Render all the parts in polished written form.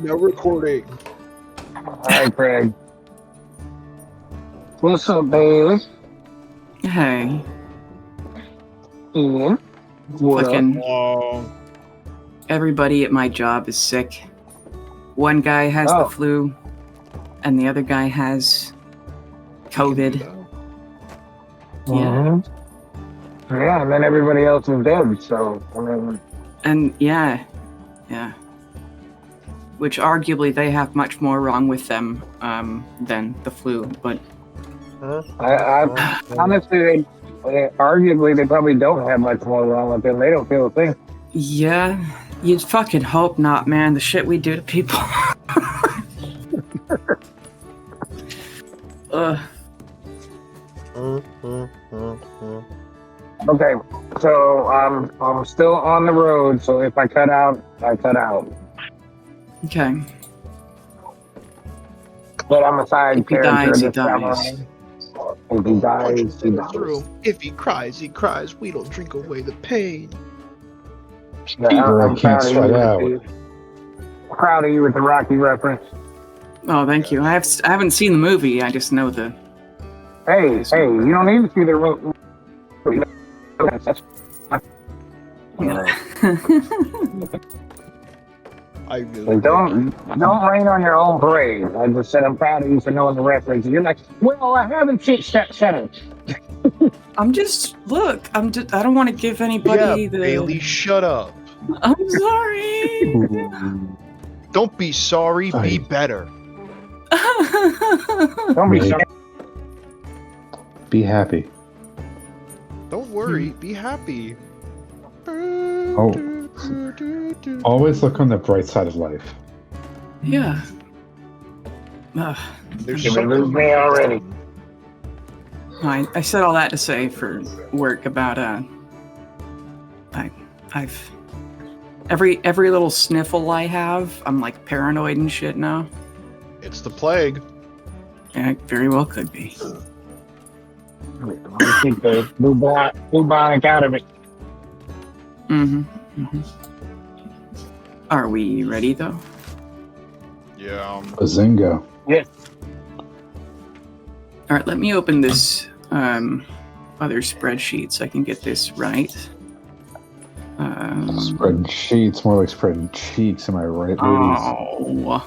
No recording. Hi, Craig. What's up, Bailey? Hey. Ian? What up? Fucking everybody at my job is sick. One guy has the flu, and the other guy has COVID. Yeah. Yeah, and then everybody else is dead, so, I mean... And, yeah. Which, arguably, they have much more wrong with them, than the flu, but... Honestly, arguably, they probably don't have much more wrong with them. They don't feel a thing. Yeah, you'd fucking hope not, man. The shit we do to people. Okay, so I'm still on the road, so if I cut out, I cut out. Okay. But I'm a side character. He dies. If he dies, he dies. If he cries. We don't drink away the pain. Yeah, I'm can't sweat out. Proud of you with the Rocky reference. Oh, thank you. I haven't seen the movie. I just know the. Hey, you don't need to see the movie. I really don't rain on your own parade. I just said I'm proud of you for knowing the reference. You're like, well, I haven't shut it. I'm just I don't want to give anybody the. Bailey, shut up. I'm sorry. Don't be sorry. Be better. Don't be sorry. Be happy. Don't worry. Be happy. Oh. Always look on the bright side of life. Yeah. There's You've been losing me already. I said all that to say for work about I've every little sniffle I have, I'm like paranoid and shit now. It's the plague. Yeah, it very well could be. Keep the bubonic out of it. Are we ready though? Yeah. Bazinga. Yes. All right, let me open this other spreadsheet so I can get this right. Spreadsheets, more like spread cheeks. Am I right, ladies? Oh,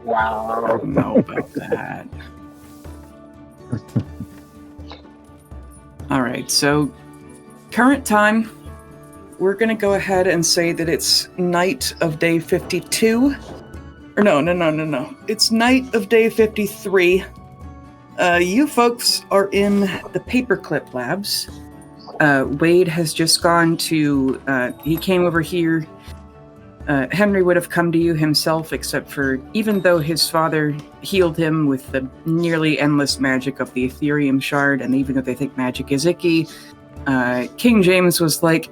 wow! I don't know about that. All right, so current time. We're gonna go ahead and say that it's night of day 52. Or no. It's night of day 53. You folks are in the paperclip labs. Wade has just gone to, he came over here. Henry would have come to you himself, except for, even though his father healed him with the nearly endless magic of the Ethereum shard, and even though they think magic is icky, King James was like,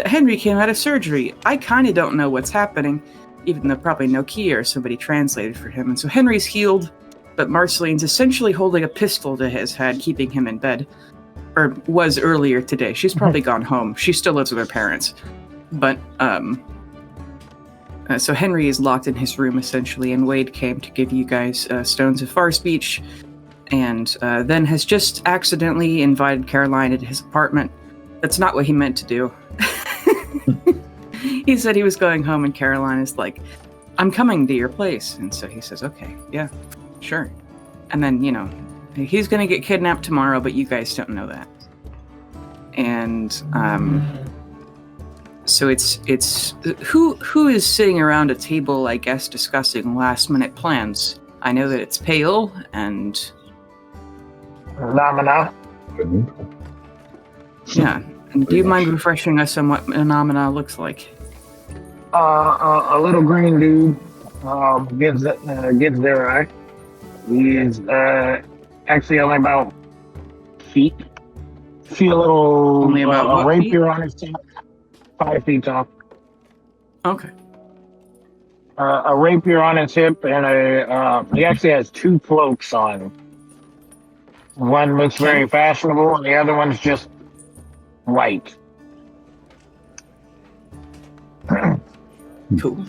Henry came out of surgery. I kind of don't know what's happening, even though probably Nokia or somebody translated for him. And so Henry's healed, but Marceline's essentially holding a pistol to his head, keeping him in bed. Or was earlier today. She's probably gone home. She still lives with her parents. But, so Henry is locked in his room, essentially, and Wade came to give you guys Stones of Far Speech, and then has just accidentally invited Caroline into his apartment. That's not what he meant to do. He said he was going home, and Caroline is like, I'm coming to your place. And so he says, okay, yeah, sure. And then, he's going to get kidnapped tomorrow, but you guys don't know that. And so it's who is sitting around a table, I guess, discussing last-minute plans. I know that it's Pale and... Phenomena. Yeah. And do you mind refreshing us on what Phenomena looks like? A little green dude gets their eye. He's actually only about feet. See a little only about a rapier on his top. 5 feet tall. Okay. A rapier on his hip, and he actually has 2 cloaks on. One looks very fashionable, and the other one's just white. Cool.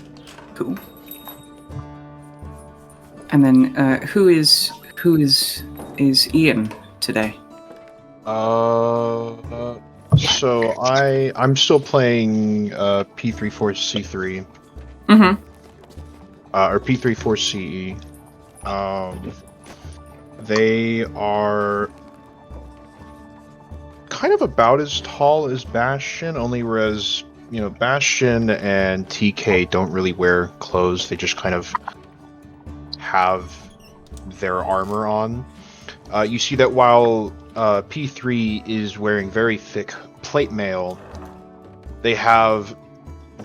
And then who is Ian today? So I'm still playing P34C3. Mm-hmm. Or P34CE. They are kind of about as tall as Bastion, only whereas, Bastion and TK don't really wear clothes. They just kind of have their armor on. You see that while P3 is wearing very thick plate mail, they have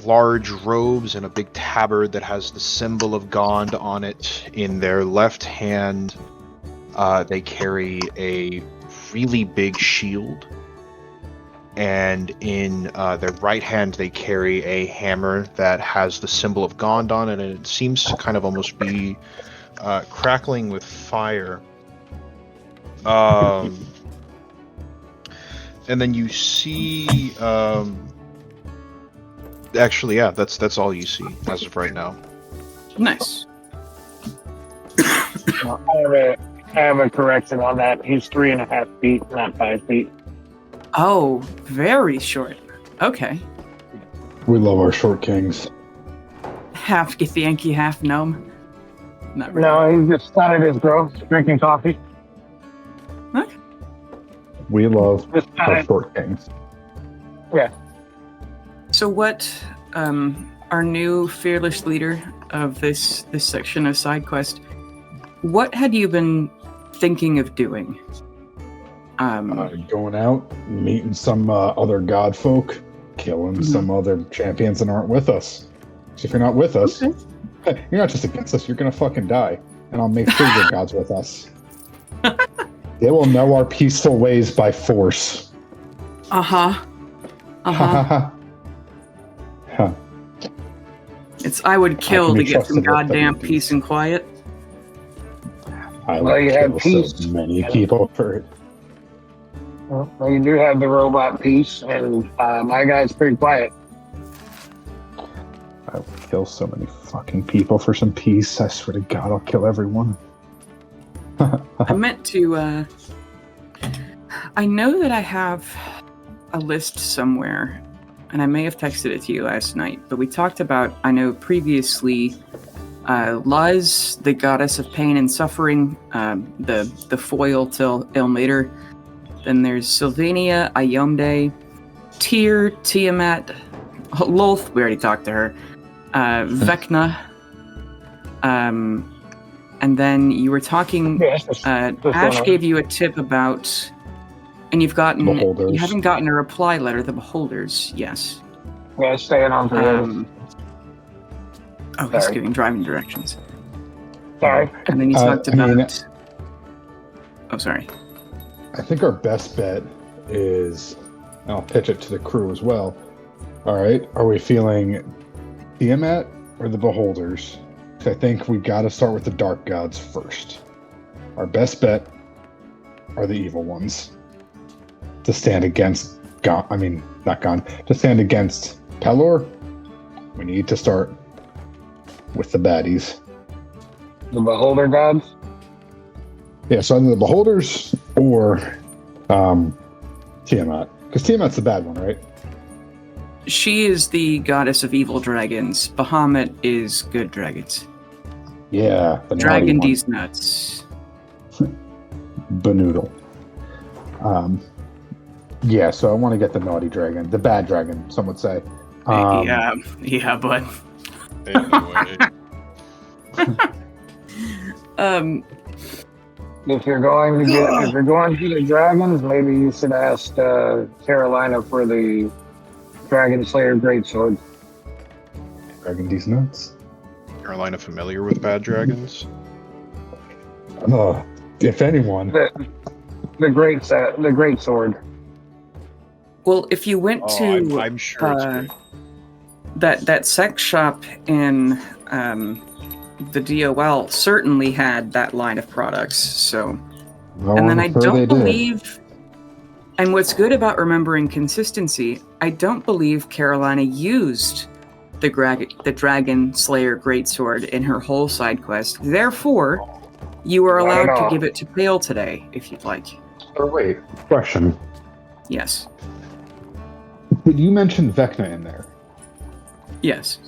large robes and a big tabard that has the symbol of Gond on it. In their left hand, they carry a really big shield, and in their right hand they carry a hammer that has the symbol of Gond on it, and it seems to kind of almost be crackling with fire. And then you see actually, yeah, that's all you see as of right now. Nice. I have a correction on that. He's 3.5 feet, not 5 feet. Oh, very short. Okay. We love our short kings. Half Githyanki, half gnome. Not really. No, he just started his growth, drinking coffee. Okay. We love Just our started. short kings. Yeah. So what our new fearless leader of this section of side quest, what had you been thinking of doing? Going out, meeting some other god folk, killing some other champions that aren't with us. So if you're not with us, you're not just against us, you're gonna fucking die. And I'll make sure your god's with us. They will know our peaceful ways by force. Uh-huh. It's I would kill can to be get some trusted with goddamn WPs. peace and quiet. I Well, you have kill peace. so many people for it. Well, you do have the robot piece, and my guy's pretty quiet. I will kill so many fucking people for some peace. I swear to God, I'll kill everyone. I meant to I know that I have a list somewhere, and I may have texted it to you last night, but we talked about, I know previously, Luz, the goddess of pain and suffering, the foil to Ilmater. Then there's Sylvania, Ayomde, Tyr, Tiamat, Lolth, we already talked to her, Vecna, and then you were talking, Ash gave you a tip about, and you Beholders. haven't gotten a reply letter, the Beholders, yes. Yeah, staying on for Oh, he's Sorry. giving driving directions. Sorry. And then you talked I mean, about... Oh, sorry. I think our best bet is, and I'll pitch it to the crew as well. All right, are we feeling Tiamat or the Beholders? Because I think we got to start with the Dark Gods first. Our best bet are the evil ones to stand against to stand against Pelor. We need to start with the baddies. The Beholder Gods? Yeah, so either the Beholders or Tiamat. Because Tiamat's the bad one, right? She is the goddess of evil dragons. Bahamut is good dragons. Yeah, the Dragon naughty D's nuts. one. Benoodle. Yeah, so I want to get the naughty dragon, the bad dragon, some would say. Yeah, bud. Anyway. If you're going to the dragons, maybe you should ask Carolina for the Dragon Slayer Greatsword. Dragon D's nuts. Carolina familiar with bad dragons? If anyone. The great sword. Well, if you went to I'm sure it's great. that sex shop in the DOL certainly had that line of products. So, and then I don't believe. And what's good about remembering consistency, I don't believe Carolina used the Dragon Slayer Greatsword in her whole side quest. Therefore, you are allowed to give it to Pale today, if you'd like. Oh, wait. Question. Yes. Did you mention Vecna in there? Yes.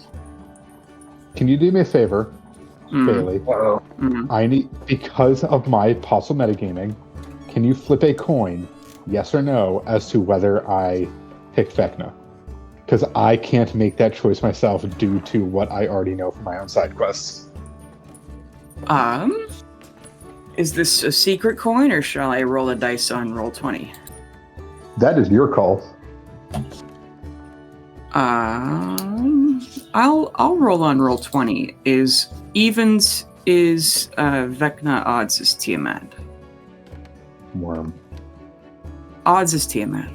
Can you do me a favor, Bailey? Uh-oh. I need, because of my possible metagaming, can you flip a coin, yes or no, as to whether I pick Vecna? Because I can't make that choice myself due to what I already know from my own side quests. Is this a secret coin, or shall I roll a dice on roll 20? That is your call. I'll roll on roll 20. Is evens is Vecna, odds is Tiamat. Worm. Odds is Tiamat.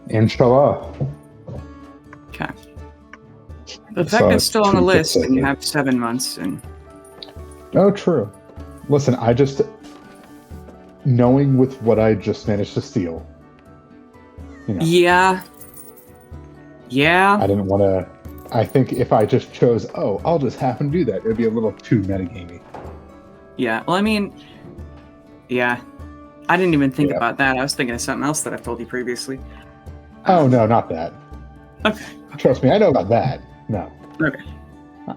Inshallah. Okay. The Vecna's still on the list, and you 250. have 7 months, and Oh, true. Listen, I just... Knowing with what I just managed to steal, you know, yeah. I didn't want to... I think if I just chose, oh, I'll just happen to do that, it would be a little too metagamey. Yeah, well, I mean, yeah. I didn't even think Yeah. about that. I was thinking of something else that I've told you previously. Oh, no, not that. Okay. Trust me, I know about that. No. Okay. We're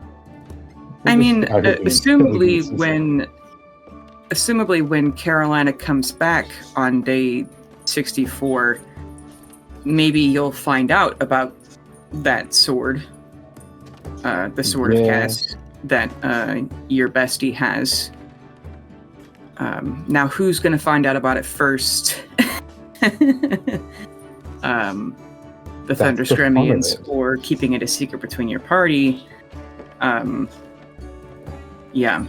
I mean, just aggregating assumably intelligences. when Carolina comes back on day 64, maybe you'll find out about that sword, the sword of Yeah. Cass that your bestie has. Now, who's going to find out about it first? The That's the fun of Thunderscremians, it. or keeping it a secret between your party. Yeah,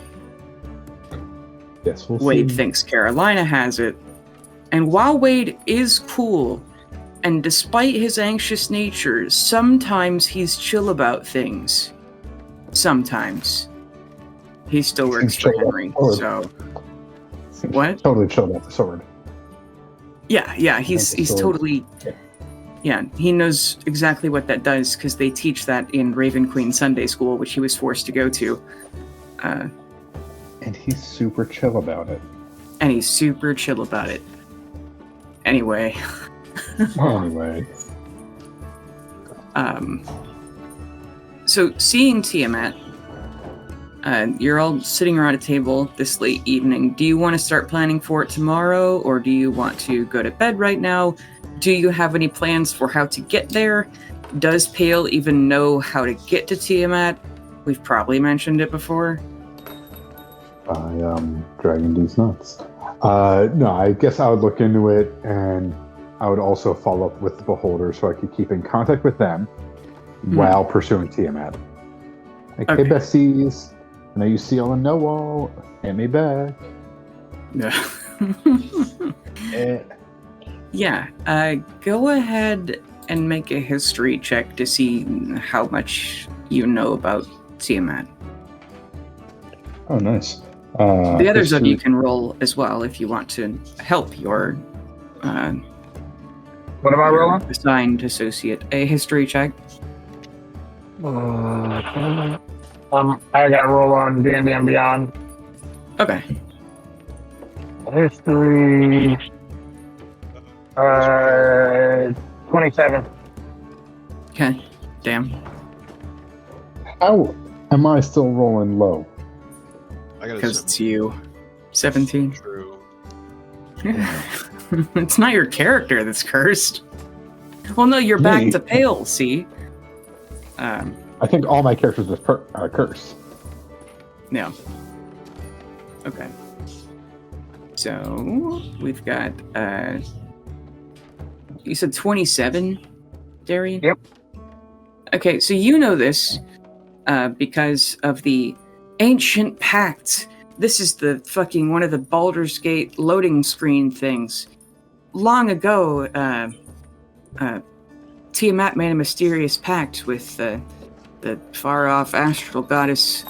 Yes, we'll Wade see. thinks Carolina has it. And while Wade is cool, and despite his anxious nature, sometimes he's chill about things. Sometimes. He still works for chill about Henry, the sword. so... What? Totally chill about the sword. Yeah, he's the sword. totally... Yeah, he knows exactly what that does, because they teach that in Raven Queen Sunday School, which he was forced to go to. And he's super chill about it. And he's super chill about it. Anyway, Anyway. so seeing Tiamat, you're all sitting around a table this late evening. Do you want to start planning for it tomorrow, or do you want to go to bed right now? Do you have any plans for how to get there? Does Pale even know how to get to Tiamat? We've probably mentioned it before. I dragging these nuts. No, I guess I would look into it, and I would also follow up with the Beholder so I could keep in contact with them while pursuing Tiamat. Like, Okay. hey, besties, I know you see all the know-all. Hand me back. Yeah. Eh. Yeah, go ahead and make a history check to see how much you know about Tiamat. Oh, nice. The others of you history- can roll as well if you want to help your What am I rolling? assigned associate. A history check. I got to roll on D&D and Beyond. Okay. History. 27. Okay. Damn. How am I still rolling low? I got Because a it's you. 17. true. It's not your character that's cursed. Well, no, you're back Me. to Pale, see? I think all my characters are cursed. No. Okay. So, we've got, you said 27, Darian? Yep. Okay, so you know this, because of the Ancient Pact. This is the fucking one of the Baldur's Gate loading screen things. Long ago, Tiamat made a mysterious pact with the far-off astral goddess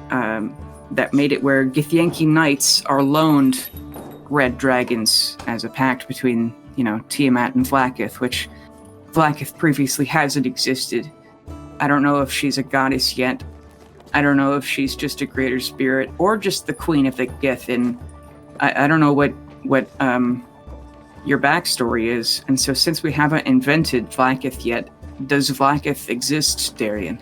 that made it where Githyanki knights are loaned red dragons as a pact between, Tiamat and Vlaakith, which Vlaakith previously hasn't existed. I don't know if she's a goddess yet. I don't know if she's just a greater spirit or just the queen of the Gith. And I don't know what your backstory is. And so since we haven't invented Vlaakith yet, does Vlaakith exist, Darian?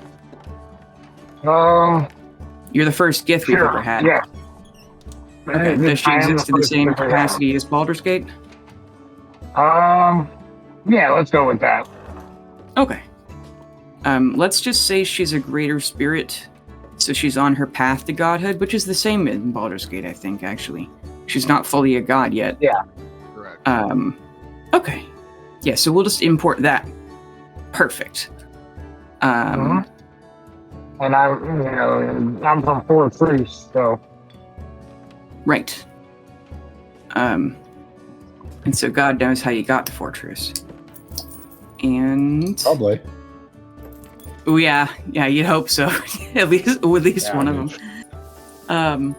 You're the first Gith we've ever had. Yeah. Okay. Does she exist in the same capacity as Baldur's Gate? Yeah, let's go with that. Okay. Let's just say she's a greater spirit, so she's on her path to godhood, which is the same in Baldur's Gate, I think, actually. She's not fully a god yet. Yeah. Correct. Okay. Yeah, so we'll just import that. Perfect. And I'm from Fort Priest, so. Right. And so God knows how you got to Fortress. And Probably. oh, yeah, you'd hope so. at least one of them.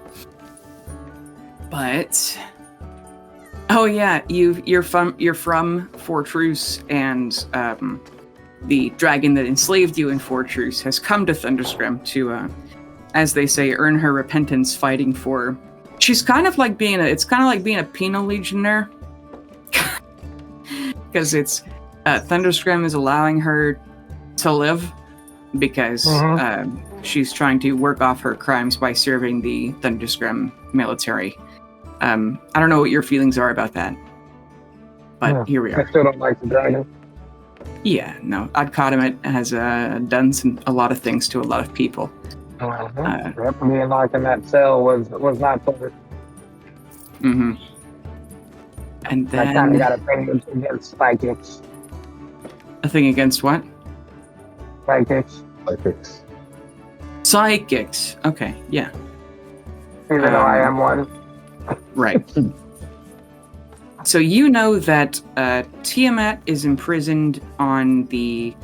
But oh yeah, you're from Fortress, and the dragon that enslaved you in Fortress has come to Thunderscrim to, as they say, earn her repentance, fighting for. She's kind of like being a penal legionnaire, because it's Thunderscrim is allowing her to live because she's trying to work off her crimes by serving the Thunderscrim military. I don't know what your feelings are about that, but here we are. I still don't like the dragon. Yeah, no, Adkadamet has done a lot of things to a lot of people. Being locked in that cell was not fun. Mm-hmm. And then I kind of got a thing against psychics. A thing against what? Psychics. Psychics. Okay, yeah. Even though I am one. Right. So you know that Tiamat is imprisoned on the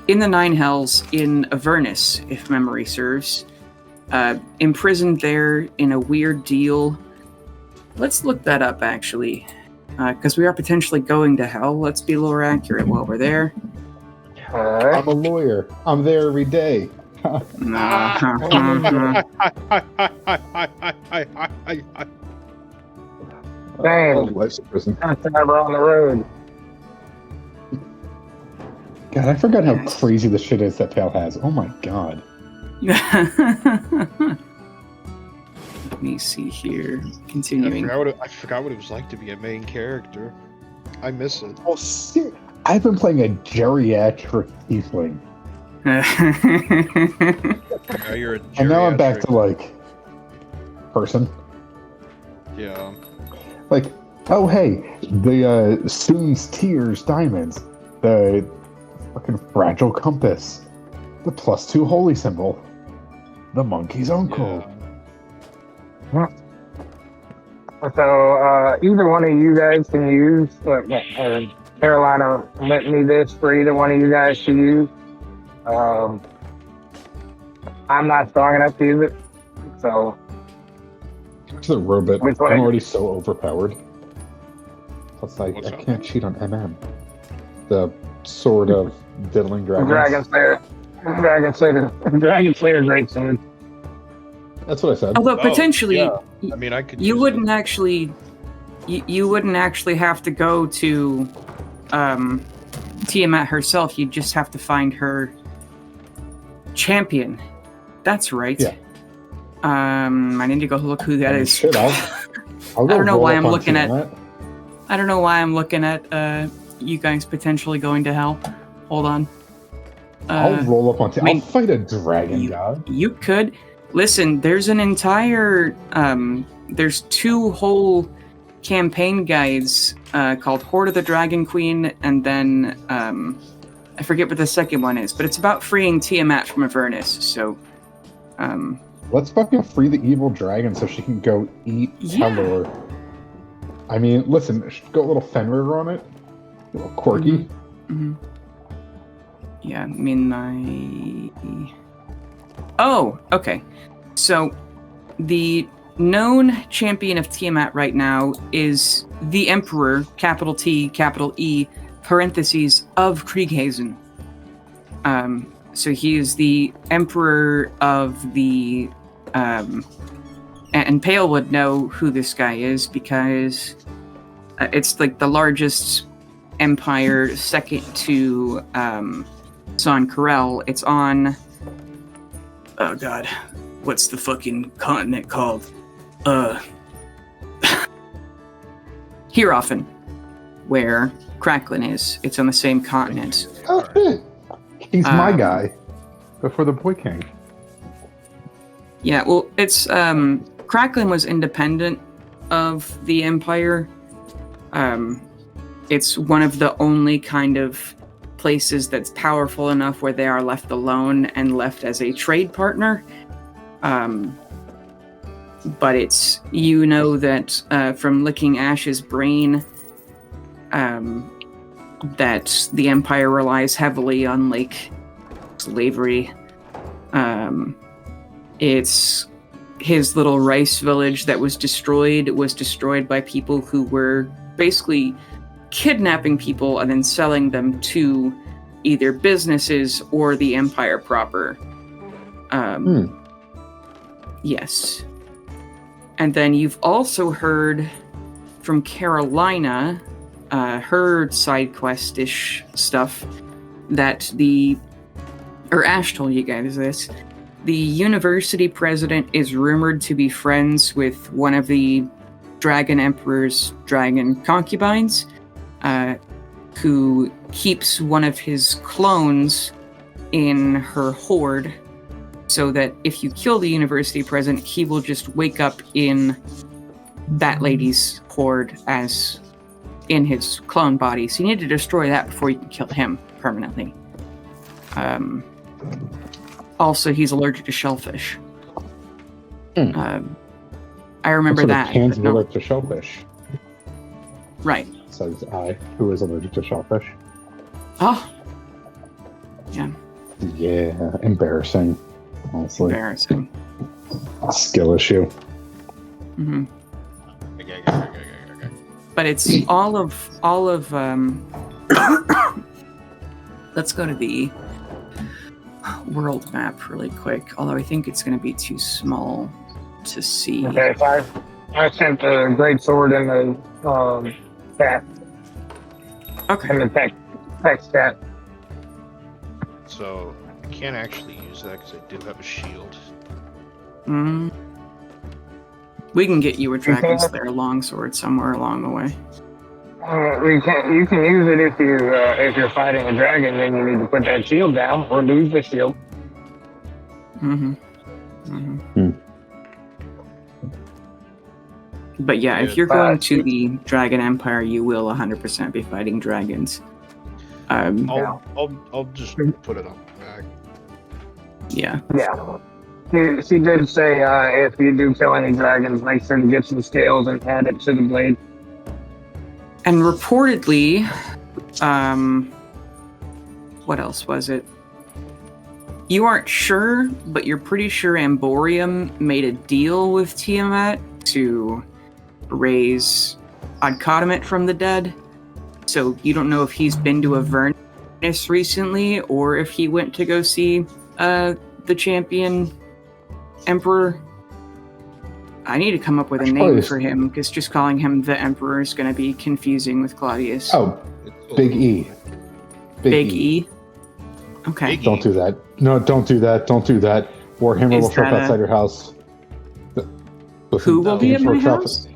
in the Nine Hells in Avernus, if memory serves. Imprisoned there in a weird deal. Let's look that up, actually, because we are potentially going to hell. Let's be lore accurate while we're there. I'm a lawyer. I'm there every day. Dang. Life's a prison. That's never on the road. God, I forgot how crazy the shit is that Pale has. Oh my god. Let me see here. Continuing. I forgot what it was like to be a main character. I miss it. Oh, shit. I've been playing a geriatric tiefling. Now you're a And now I'm back geriatric. to, like, person. Yeah. Like, oh hey, the Soon's Tears diamonds, the fucking fragile compass, the +2 holy symbol, the monkey's uncle. So either one of you guys can use. Carolina lent me this for either one of you guys to use. I'm not strong enough to use it, so. To the robot, Which one? I'm already so overpowered. Plus, I What's up? can't cheat on MM. The sword of diddling dragons. Dragon Slayer, great sword. That's what I said. Although potentially, yeah. I mean, I could. you use wouldn't it. actually, you wouldn't actually have to go to Tiamat herself. You'd just have to find her champion. That's right. Yeah. I need to go look who that is. Shit, I'll I don't know roll why up I'm on looking at. Tiamat. I don't know why I'm looking at you guys potentially going to hell. Hold on. I'll roll up on I mean, I'll fight a dragon god. You could listen. There's an entire. There's 2 whole campaign guides called Horde of the Dragon Queen, and then I forget what the second one is, but it's about freeing Tiamat from Avernus. So. Let's fucking free the evil dragon so she can go eat Telor. I mean, listen, go a little Fenrir on it. A little quirky. Mm-hmm. Yeah, I mean, Oh, okay. So, the known champion of Tiamat right now is the Emperor, capital T, capital E, parentheses, of Krieghazen. So he is the emperor of the... and Pale would know who this guy is because it's like the largest empire, second to San Corel. It's on... Oh god, what's the fucking continent called? Hierophant, where Cracklin is. It's on the same continent. Oh shit! He's my guy. Before the Boy King. Yeah, well, it's Cracklin was independent of the Empire. It's one of the only kind of places that's powerful enough where they are left alone and left as a trade partner. But it's, you know, that from licking Ash's brain, that the Empire relies heavily on, like, slavery. It's his little rice village that was destroyed by people who were basically kidnapping people and then selling them to either businesses or the Empire proper. Yes. And then you've also heard from Carolina, her side quest-ish stuff, that Ash told you guys this, the university president is rumored to be friends with one of the Dragon Emperor's dragon concubines, who keeps one of his clones in her hoard, so that if you kill the university president, he will just wake up in that lady's hoard as in his clone body. So you need to destroy that before you can kill him permanently. Also, he's allergic to shellfish. I remember also, that. Cans allergic to shellfish. Right. Says I, who is allergic to shellfish. Oh. Yeah. Yeah, embarrassing. Honestly. Embarrassing. Skill issue. Mm-hmm. Okay. But it's all of let's go to the world map really quick, although I think it's going to be too small to see. Okay, I sent the great sword in the chat. Okay. In the text chat. So I can't actually use that because I do have a shield. We can get you a Dragon Slayer longsword somewhere along the way. You can use it if you're fighting a dragon, then you need to put that shield down or lose the shield. But yeah, if you're going to the Dragon Empire, you will 100% be fighting dragons. I'll just put it on my back. Yeah. Yeah. She did say if you do kill any dragons, make sure to get some scales and add it to the blade. And reportedly, what else was it? You aren't sure, but you're pretty sure Amborium made a deal with Tiamat to raise Adcotamit from the dead. So you don't know if he's been to Avernus recently, or if he went to go see the champion Emperor. I need to come up with a name for him, because just calling him the Emperor is going to be confusing with Claudius. Oh, Big E. Big E? Okay. Big E. Don't do that. No, don't do that. Don't do that. Warhammer will show up outside your house. Listen, Who will be at my house?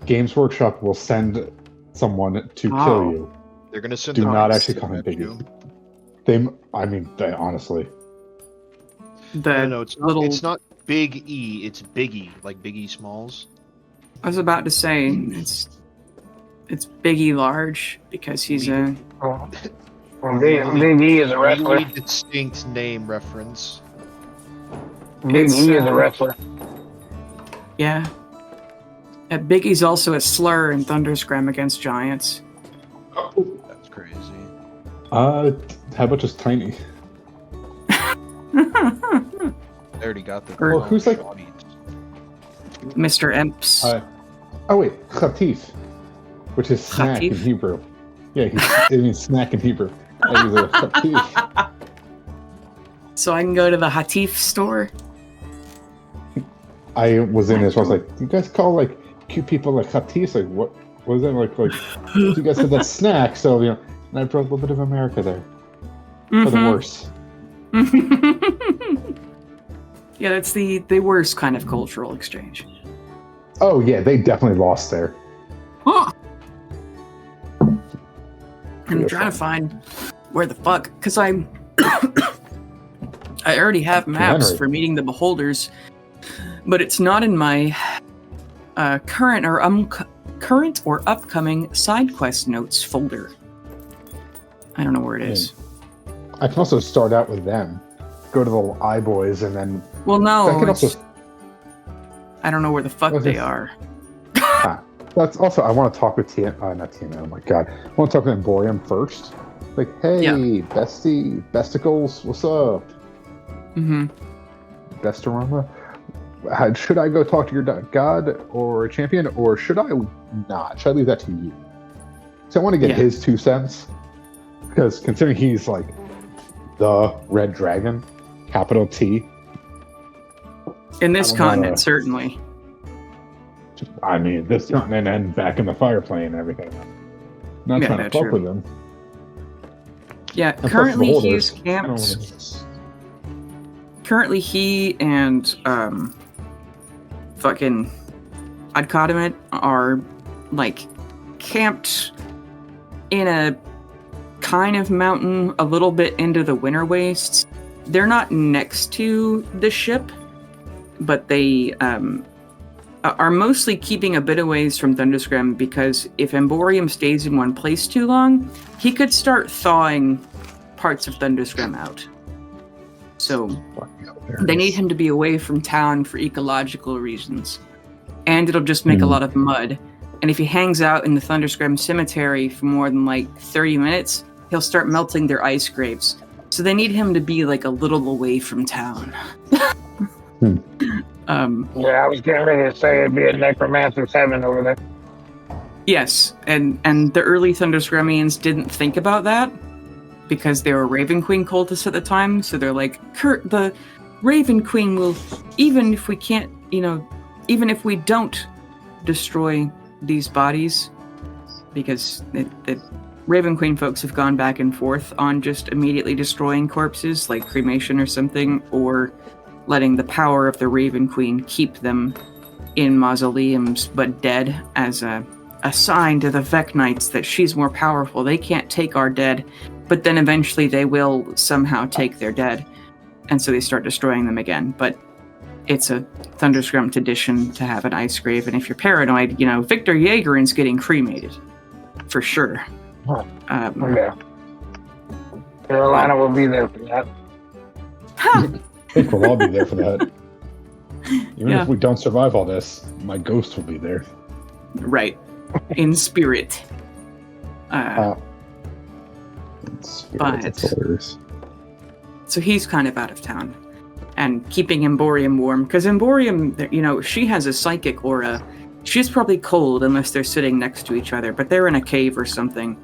Games Workshop will send someone to kill you. They're gonna send. Do the not armies actually to call him get Big E. you. They honestly. No, it's not Big E. It's Biggie, like Biggie Smalls. I was about to say it's Biggie Large because he's a. Well, Big E is a wrestler. Really distinct name reference. Big E is a wrestler. Yeah. Biggie's also a slur in Thunderscram against giants. That's crazy. How about just Tiny? I already got the. Or who's like Mr. Imps. Oh wait, Khatif, which is snack in Khatif? Hebrew. Yeah, it means snack in Hebrew. That is a Khatif. so I can go to the Hatif store. I was in this. I was like, you guys call like cute people like hatis? Like what? What is that like? You guys said that snack, so and I brought a little bit of America there for the worse. Yeah, that's the worst kind of cultural exchange. Oh yeah, they definitely lost there. Huh. I'm trying to find where the fuck, because I already have maps for meeting the beholders, but it's not in my current or upcoming side quest notes folder. I don't know where it is. I can also start out with them, go to the little eye boys, and then. Well, no, I can also. I don't know where the fuck they are. That's also, I want to talk with not TM, oh my god. I want to talk with Emborium first. Like, hey, bestie, besticles, what's up? Mm-hmm. Bestorama? Should I go talk to your god or champion, or should I not? Should I leave that to you? So I want to get his 2 cents. Because considering he's like the Red Dragon, capital T. In this continent, certainly. I mean, this continent and back in the fire plane and everything. Not trying to fuck with them. Yeah, and currently he's camped. Currently he and fucking Adkadamit are like camped in a kind of mountain a little bit into the winter wastes. They're not next to the ship, but they are mostly keeping a bit of ways from Thunderscram, because if Emborium stays in one place too long, he could start thawing parts of Thunderscram out. So they need him to be away from town for ecological reasons. And it'll just make a lot of mud. And if he hangs out in the Thunderscram cemetery for more than like 30 minutes, he'll start melting their ice graves. So they need him to be like a little away from town. Yeah, I was getting ready to say it'd be a necromancer's heaven over there. Yes, and the early Thunderscramians didn't think about that because they were Raven Queen cultists at the time. So they're like, Kurt, the Raven Queen will, even if we can't, even if we don't destroy these bodies, because the Raven Queen folks have gone back and forth on just immediately destroying corpses, like cremation or something, or letting the power of the Raven Queen keep them in mausoleums but dead as a sign to the Vec Knights that she's more powerful. They can't take our dead, but then eventually they will somehow take their dead. And so they start destroying them again. But it's a Thunderscram tradition to have an ice grave, and if you're paranoid, Victor Jaegerin's getting cremated. For sure. Yeah. Carolina will be there for that. Huh. I think we'll all be there for that. Even if we don't survive all this, my ghost will be there. Right. In spirit. So he's kind of out of town. And keeping Emborium warm. Because Emborium, she has a psychic aura. She's probably cold unless they're sitting next to each other. But they're in a cave or something.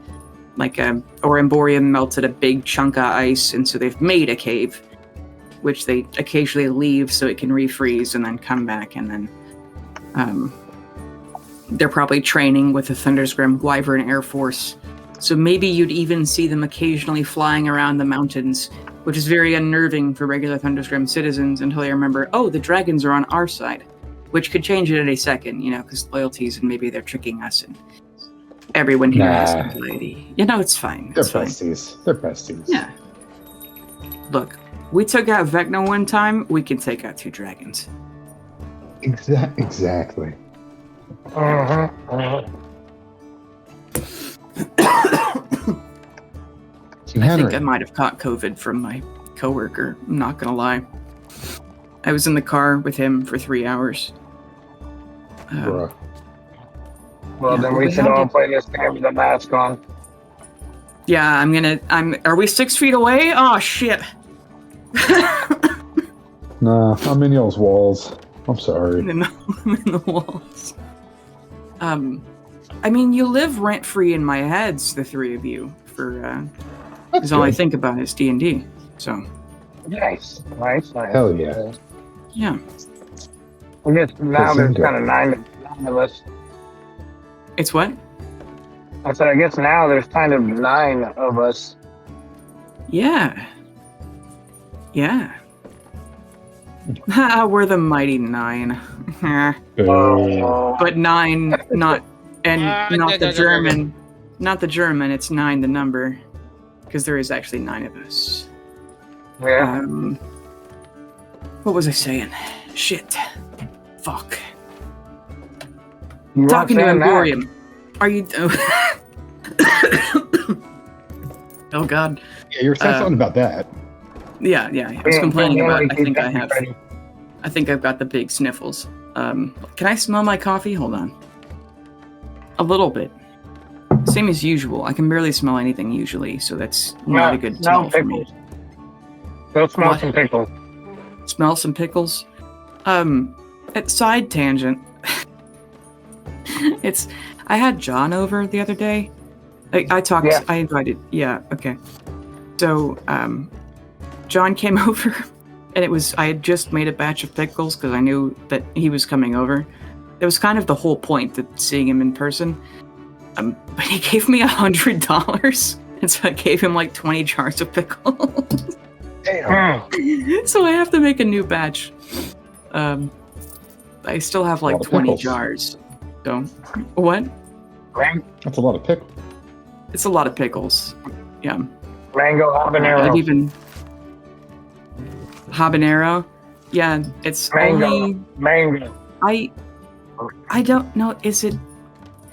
Or Emborium melted a big chunk of ice, and so they've made a cave, which they occasionally leave so it can refreeze and then come back, and then they're probably training with the Thunderscram Wyvern Air Force. So maybe you'd even see them occasionally flying around the mountains, which is very unnerving for regular Thunderscram citizens until they remember, oh, the dragons are on our side, which could change at any second, because loyalties, and maybe they're tricking us, and everyone here has anxiety. It's fine. They're besties. They're besties. Yeah. Look, we took out Vecna one time, we can take out 2 dragons. Exactly. Uh-huh. I think I might have caught COVID from my coworker, I'm not gonna lie. I was in the car with him for 3 hours. Well, then we should all play this game with the mask on. Yeah, are we 6 feet away? Oh, shit. Nah, I'm in y'all's walls. I'm sorry. I'm in the walls. You live rent-free in my heads, the 3 of you, because all I think about is D&D, so. Nice. Hell yeah. Yeah. I guess now there's Bazinga. kind of nine of us. It's what? I said, I guess now there's kind of 9 of us. Yeah. Yeah. We're the mighty 9. Oh, But 9, not the German. Not the German, it's 9 the number. Because there is actually 9 of us. yeah. What was I saying? Shit. Fuck. You weren't Talking to saying that. Emporium. Are you... Oh, God. Yeah, you were saying something about that. Yeah. I was Yeah, complaining don't about... worry, I think keep I that have... ready. I think I've got the big sniffles. Can I smell my coffee? Hold on. A little bit. Same as usual. I can barely smell anything usually, so that's not a good smell for me. Go smell What? some pickles. Smell some pickles. At side tangent. I had John over the other day. I talked. Yeah. I invited. Yeah. Okay. So, John came over, and I had just made a batch of pickles because I knew that he was coming over. It was kind of the whole point of seeing him in person. But he gave me $100, and so I gave him like 20 jars of pickles. Mm. So I have to make a new batch. I still have like lot of 20 pickles. jars. So, what? That's a lot of pickles. It's a lot of pickles. Yeah. Mango habanero. I'd even habanero. Yeah, it's only Mango. I don't know. Is it?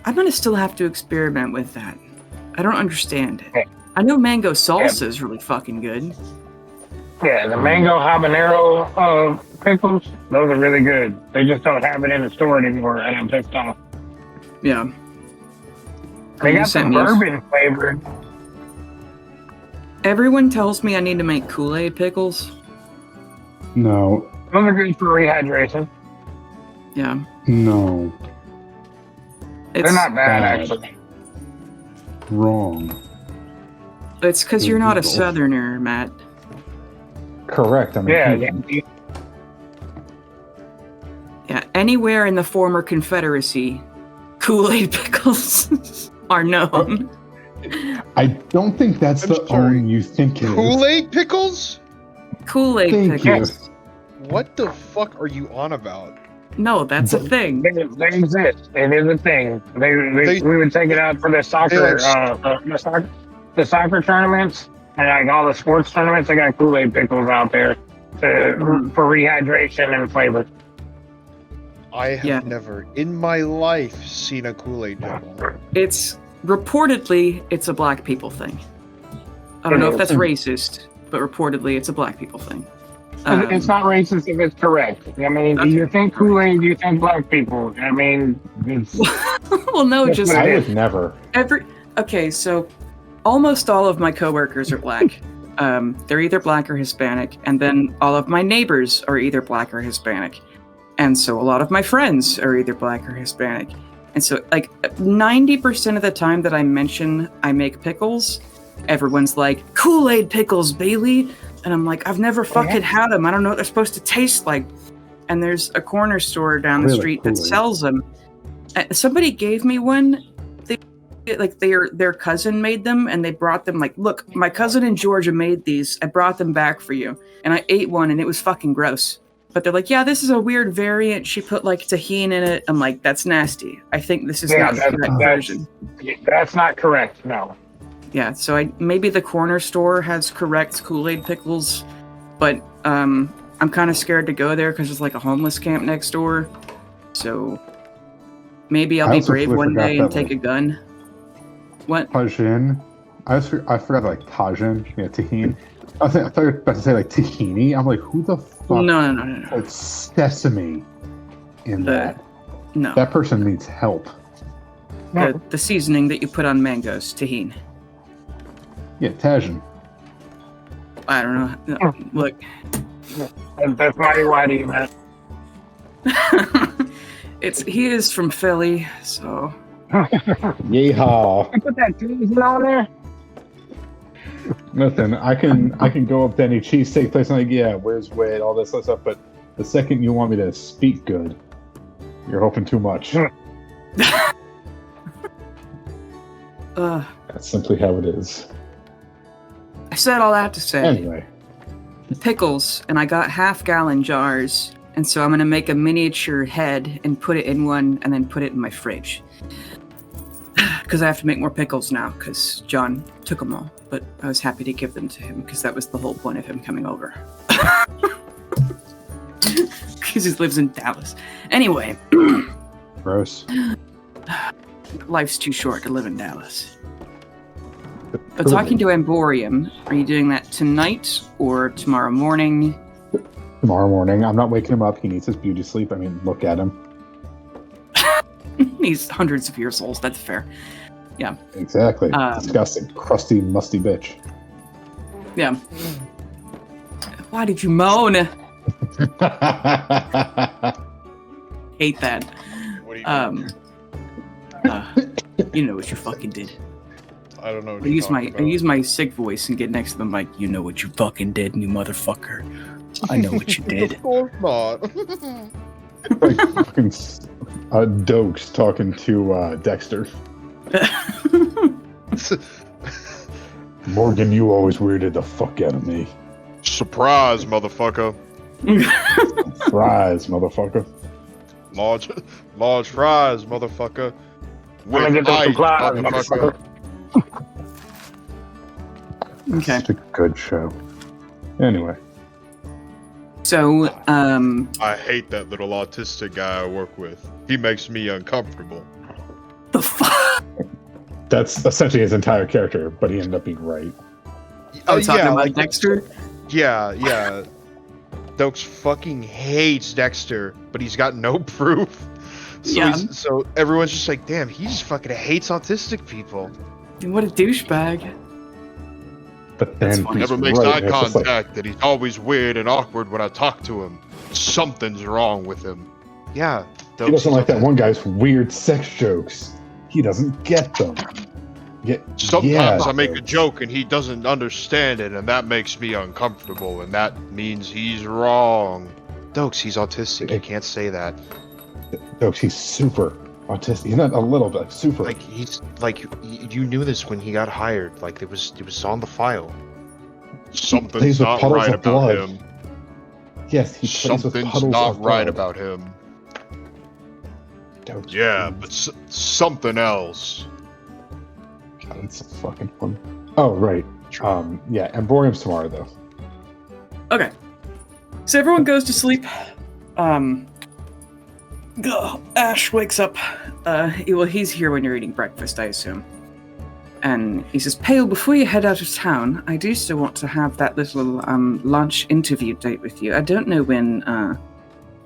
I'm gonna still have to experiment with that. I don't understand it. Yeah. I know mango salsa is really fucking good. Yeah, the mango habanero pickles, those are really good. They just don't have it in the store anymore, and I'm pissed off. Yeah. They You got sent some me a- bourbon flavored. Everyone tells me I need to make Kool-Aid pickles. No. Those are good for rehydration. Yeah. No. They're not bad, bad. actually. Wrong. It's because you're not a Illegal. Southerner, Matt. Correct. I mean, Yeah. Yeah, anywhere in the former Confederacy, Kool-Aid pickles are known. I don't think that's I'm the sorry. own you think it is. Kool-Aid pickles? Kool-Aid Thank pickles. What the fuck are you on about? No, that's a thing. They exist. It is a thing. They- We would take it out for the soccer, They the soccer tournaments, and like all the sports tournaments. They got Kool-Aid pickles out there for rehydration and flavor. I have Yeah. never in my life seen a Kool-Aid pickle. It's reportedly it's a black people thing. I don't know if that's racist, but reportedly it's a black people thing. It's not racist if it's correct. I mean, Okay. you think Kool-Aid, you think black people. I mean, it's, Well, no, That's just what I it would never. Okay, so almost all of my coworkers are black. They're either black or Hispanic, and then all of my neighbors are either black or Hispanic. And so a lot of my friends are either black or Hispanic. And so like 90% of the time that I mention I make pickles, everyone's like, Kool-Aid pickles, Bailey. And I'm like, I've never fucking had them. I don't know what they're supposed to taste like. And there's a corner store down the Really, street that Kool-Aid. sells them. Somebody gave me one. Their cousin made them, and they brought them. Like, look, my cousin in Georgia made these. I brought them back for you, and I ate one, and it was fucking gross. But they're like, yeah, this is a weird variant. She put like tahini in it. I'm like, that's nasty. I think this is not the correct version. that's not correct. No. Yeah, so maybe the corner store has correct Kool-Aid pickles, but I'm kind of scared to go there because there's like a homeless camp next door. So maybe I'll I be also brave fully one forgot day and that, take a gun. What? Tajin. I forgot like Tajin. Yeah, tahini. I thought you were about to say like tahini. I'm like, who the fuck No. put sesame in that? No. That person needs help. The seasoning that you put on mangoes, tahini. Yeah, Tajin. I don't know. No, look. That's mighty whitey, man. He is from Philly, so Yeehaw. You put that season on there? Listen, I can go up to any cheesesteak place and like, yeah, where's Wade, all this other stuff, but the second you want me to speak good, you're hoping too much. That's simply how it is. I said all that to say. Anyway. Pickles, and I got half-gallon jars, and so I'm going to make a miniature head and put it in one, and then put it in my fridge. Because I have to make more pickles now, because John took them all. But I was happy to give them to him, because that was the whole point of him coming over. Because he lives in Dallas. Anyway. Gross. Life's too short to live in Dallas. But talking to Amborium, are you doing that tonight or tomorrow morning? Tomorrow morning. I'm not waking him up. He needs his beauty sleep. I mean, look at him. He's hundreds of years old. That's fair. Yeah. Exactly. Disgusting. Crusty, musty bitch. Yeah. Why did you moan? Hate that. What do you You know what you fucking did. I don't know. What I use my sick voice and get next to them like, you know what you fucking did, you motherfucker. I know what you did. Of course not. Like fucking Dokes talking to Dexter. Morgan, you always weirded the fuck out of me. Surprise, motherfucker. Fries, motherfucker. Large fries, motherfucker. Wanna get those supplies, motherfucker. Okay. It's a good show. Anyway. So, I hate that little autistic guy I work with. He makes me uncomfortable. the fuck? That's essentially his entire character, but he ended up being right. Oh, talking about like Dexter? Yeah. Dokes fucking hates Dexter, but he's got no proof. So everyone's just like, damn, he just fucking hates autistic people. What a douchebag. But then funny. Never makes eye contact, and he's always weird and awkward when I talk to him. Something's wrong with him. Yeah. He doesn't like that one guy's weird sex jokes. He doesn't get them. Sometimes I make a joke and he doesn't understand it, and that makes me uncomfortable, and that means he's wrong. Dokes, he's autistic. You can't say that. Dokes, he's super autistic. He's not a little bit, super. Like he's like you knew this when he got hired. Like it was on the file. Something's not right about him. Yes, he plays with Something's puddles not of right blood. about him. Dokes, Yeah, please. but something else. God, it's so fucking fun. Oh right. Yeah, Emborium's tomorrow though. Okay. So everyone goes to sleep. Ash wakes up. He's here when you're eating breakfast, I assume. And he says, Pale, before you head out of town, I do still want to have that little lunch interview date with you. I don't know when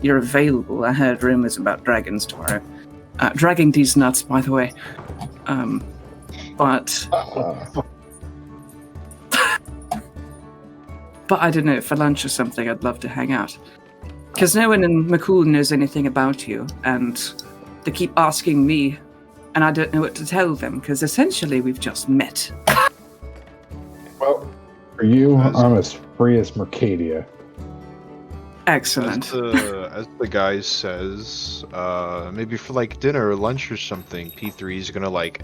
you're available. I heard rumors about dragons tomorrow. Dragging these nuts, by the way. But I don't know, for lunch or something, I'd love to hang out. Because no one in McCool knows anything about you, and they keep asking me, and I don't know what to tell them, because essentially we've just met. Well, for you, I'm as free as Mercadia. Excellent. As the guy says, maybe for like dinner or lunch or something, P3 is gonna like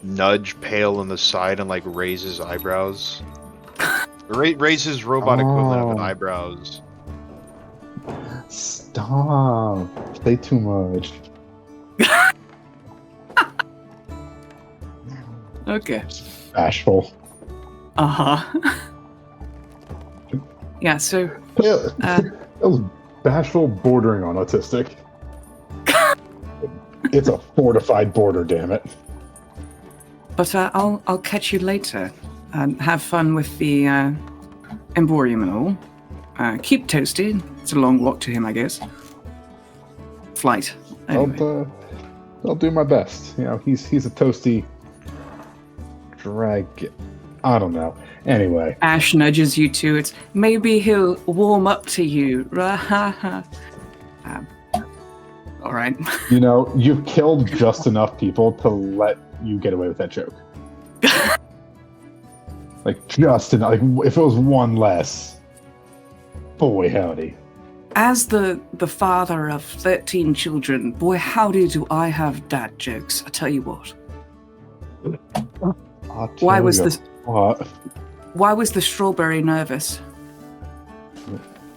nudge Pale on the side and like raise his eyebrows. Raise his robot equivalent of an eyebrows. Stop. Say too much. Okay. Bashful. Uh-huh. Yeah, so... That was bashful bordering on autistic. It's a fortified border, damn it. But I'll catch you later. Have fun with the Emborium and all. Keep toasty. It's a long walk to him, I guess. Flight. Anyway. I'll do my best. You know, he's a toasty dragon. I don't know. Anyway. Ash nudges you too. It's maybe he'll warm up to you. All right. You know, you've killed just enough people to let you get away with that joke. Like just enough. Like if it was one less, boy howdy. As the father of 13 children, boy howdy do I have dad jokes. I tell you what. Why was this? What? Why was the strawberry nervous?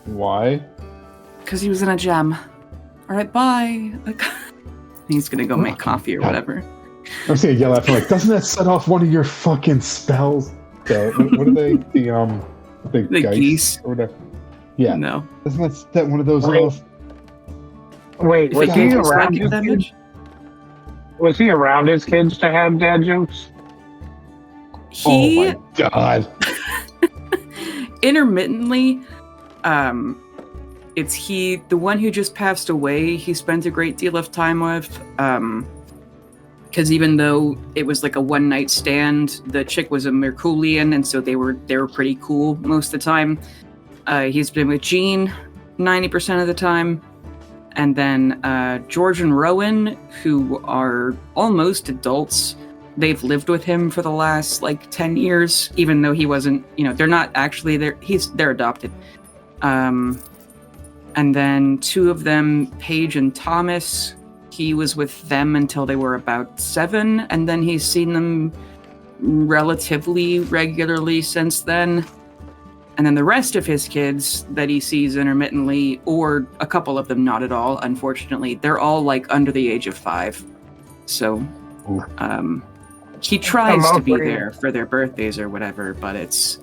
Why? Because he was in a jam. All right, bye. He's gonna go make coffee or whatever. I'm just gonna yell at him like, doesn't that set off one of your fucking spells? What are they? The geese or whatever. Yeah. No. Doesn't that set one of those Wait. off? Wait, If was it he gave you around psychic his damage? kids? Was he around his kids to have dad jokes? He Oh my god. intermittently, it's the one who just passed away. He spent a great deal of time with, because even though it was like a one night stand, the chick was a Merculian, and so they were pretty cool most of the time. He's been with Jean 90% of the time, and then George and Rowan, who are almost adults. They've lived with him for the last like 10 years, even though he wasn't, they're not actually there. They're adopted. And then two of them, Paige and Thomas, he was with them until they were about 7. And then he's seen them relatively regularly since then. And then the rest of his kids that he sees intermittently, or a couple of them not at all, unfortunately, they're all like under the age of 5. So, he tries to be there for their birthdays or whatever, but it's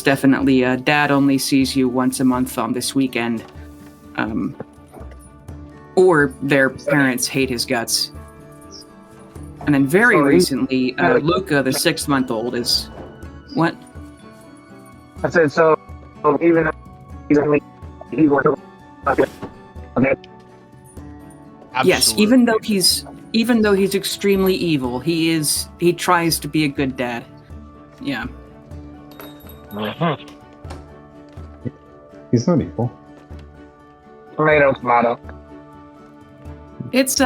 definitely dad only sees you once a month on this weekend, or their parents hate his guts. And then very recently, Luca, the 6-month-old, is what? I said so. Even though he's only Yes, even though he's extremely evil, he tries to be a good dad. Yeah. He's not evil. Tomato. It's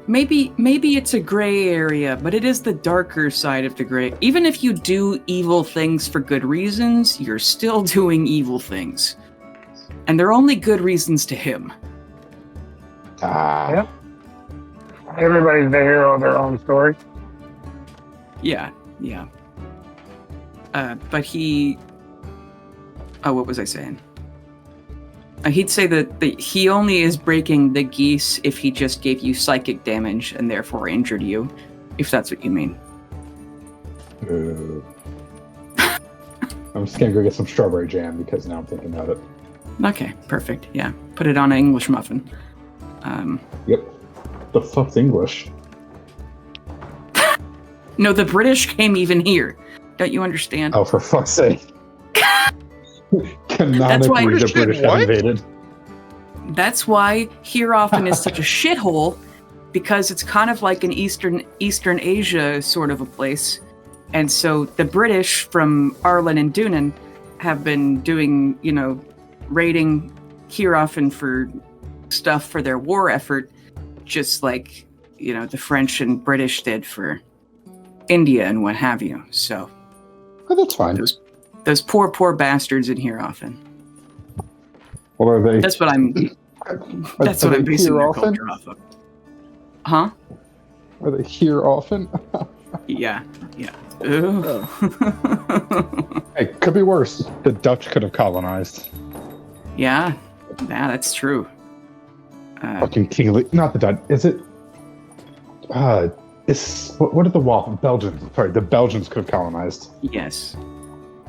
maybe it's a gray area, but it is the darker side of the gray. Even if you do evil things for good reasons, you're still doing evil things. And they're only good reasons to him. Yep. Everybody's the hero of their own story. Yeah. But he... Oh, what was I saying? He'd say that he only is breaking the geese if he just gave you psychic damage and therefore injured you, if that's what you mean. I'm just gonna go get some strawberry jam because now I'm thinking about it. Okay, perfect. Yeah, put it on an English muffin. Yep. The fuck's English? No, the British came even here. Don't you understand? Oh, for fuck's sake. Canonically, the British have invaded. That's why here often is such a shithole, because it's kind of like an Eastern Asia sort of a place. And so the British from Arlen and Dunan have been doing, raiding here often for stuff for their war effort, just like, the French and British did for India and what have you. So that's fine. Those poor bastards in here often. What are they? That's what I'm basing their culture off of. Huh? Are they here often? Yeah. Ooh. Hey, could be worse. The Dutch could have colonized. Yeah, that's true. Fucking King, not the Dutch. Is it? What are the Belgians? Sorry, the Belgians could have colonized. Yes.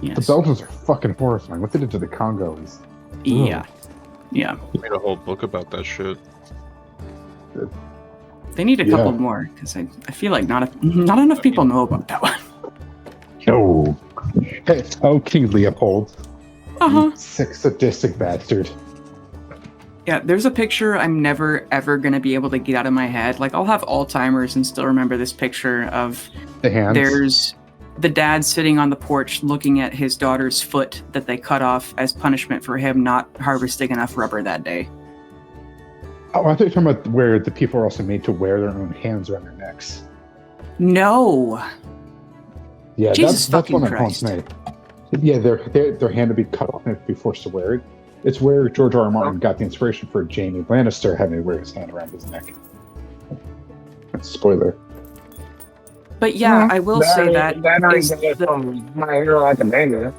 The Belgians are fucking horrifying. What they did to the Congos. Yeah. Made a whole book about that shit. They need a couple more, because I feel like not enough people know about that one. No. Hey, King Leopold. Uh-huh. Sick, sadistic bastard. Yeah, there's a picture I'm never, ever going to be able to get out of my head. Like, I'll have Alzheimer's and still remember this picture of... The hands? There's the dad sitting on the porch looking at his daughter's foot that they cut off as punishment for him not harvesting enough rubber that day. Oh, I thought you were talking about where the people are also made to wear their own hands around their necks. No. Yeah, Jesus that's fucking one that haunts Christ. me. Yeah, their hand to be cut off and be forced to wear it. It's where George R. R. Martin got the inspiration for Jaime Lannister having to wear his hand around his neck. Spoiler. But yeah, I will say that is My Hero Academia.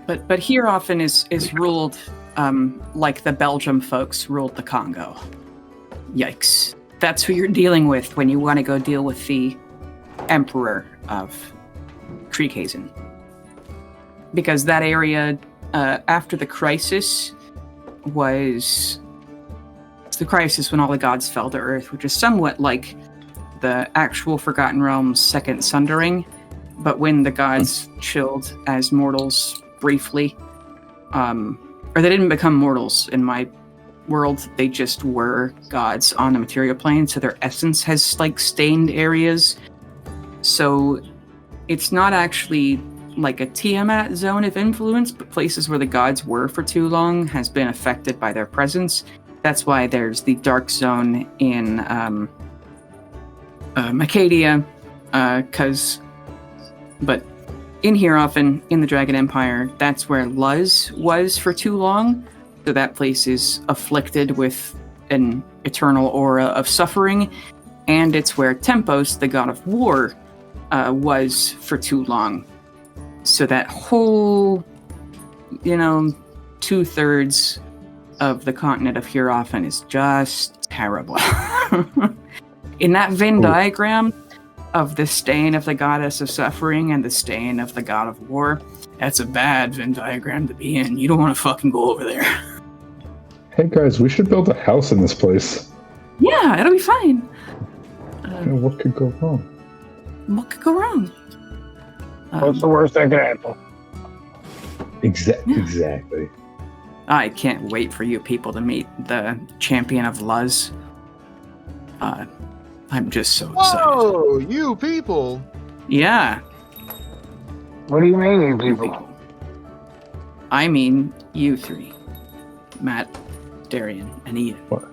but here often is ruled like the Belgium folks ruled the Congo. Yikes. That's who you're dealing with when you want to go deal with the Emperor of Krieghazen. Because that area, after the crisis, was the crisis when all the gods fell to earth, which is somewhat like the actual Forgotten Realms' second sundering, but when the gods chilled as mortals briefly, or they didn't become mortals in my world, they just were gods on the material plane, so their essence has like stained areas. So it's not actually like a Tiamat zone of influence, but places where the gods were for too long has been affected by their presence. That's why there's the dark zone in Macadia, but in here often, in the Dragon Empire, that's where Luz was for too long. So that place is afflicted with an eternal aura of suffering, and it's where Tempos, the god of war, was for too long. So that whole, 2/3 of the continent of Hierophant is just terrible. In that Venn diagram of the stain of the goddess of suffering and the stain of the god of war, that's a bad Venn diagram to be in. You don't want to fucking go over there. Hey guys, we should build a house in this place. Yeah, it'll be fine. What could go wrong? What could go wrong? What's the worst that could happen? Exactly. I can't wait for you people to meet the champion of Luz. I'm just so excited. Whoa, you people! Yeah. What do you mean, you people? I mean you three. Matt, Darian, and Ian. What?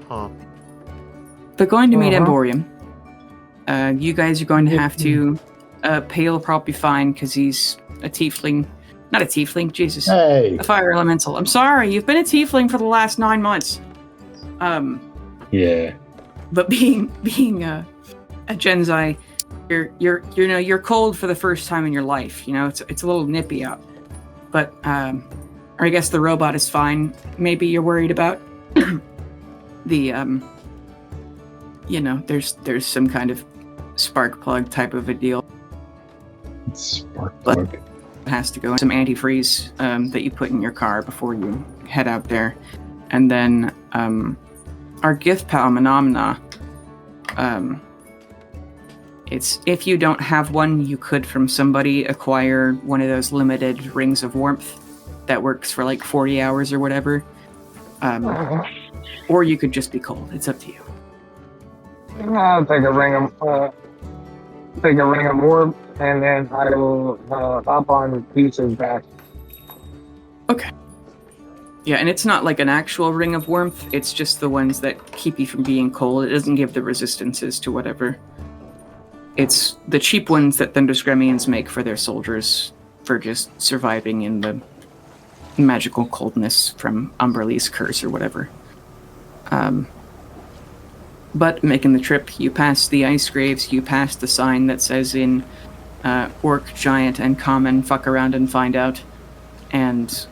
Huh. They're going to meet Emborium. You guys are going to have to... Pale will probably be fine because he's a tiefling. Not a tiefling, Jesus. Hey! A fire elemental. I'm sorry, you've been a tiefling for the last 9 months. Yeah. But being a Genzai, you're cold for the first time in your life. It's a little nippy out. But or I guess the robot is fine. Maybe you're worried about the there's some kind of spark plug type of a deal. Spark But plug. it has to go in some antifreeze that you put in your car before you head out there. And then our gift pal Menomna, it's if you don't have one, you could from somebody acquire one of those limited rings of warmth that works for like 40 hours or whatever. Or you could just be cold. It's up to you. I'll take a ring of warmth, and then I will hop on pieces back. Okay. Yeah, and it's not like an actual ring of warmth. It's just the ones that keep you from being cold. It doesn't give the resistances to whatever. It's the cheap ones that Thundersgremians make for their soldiers for just surviving in the magical coldness from Umberlee's curse or whatever. But making the trip, you pass the ice graves, you pass the sign that says in Orc, Giant, and Common, fuck around and find out. And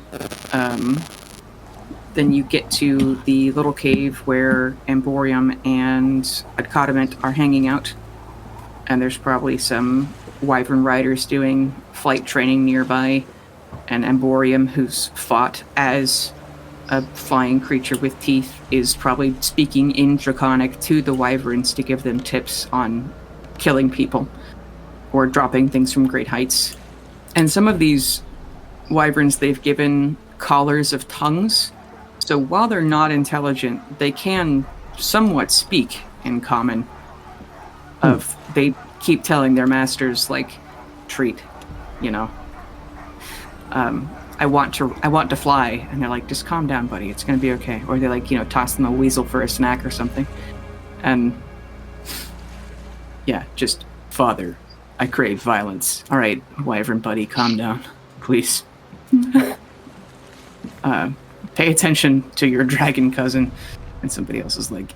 then you get to the little cave where Emborium and Adcodiment are hanging out. And there's probably some Wyvern riders doing flight training nearby. And Emborium, who's fought as a flying creature with teeth, is probably speaking in Draconic to the Wyverns to give them tips on killing people or dropping things from great heights. And some of these Wyverns, they've given collars of tongues. So while they're not intelligent, they can somewhat speak in Common. They keep telling their masters, like, treat, I want to fly, and they're like, just calm down, buddy, it's gonna be okay. Or they toss them a weasel for a snack or something. And Yeah, just, Father, I crave violence. All right, Wyvern buddy, calm down, please. Pay attention to your dragon cousin. And somebody else is like,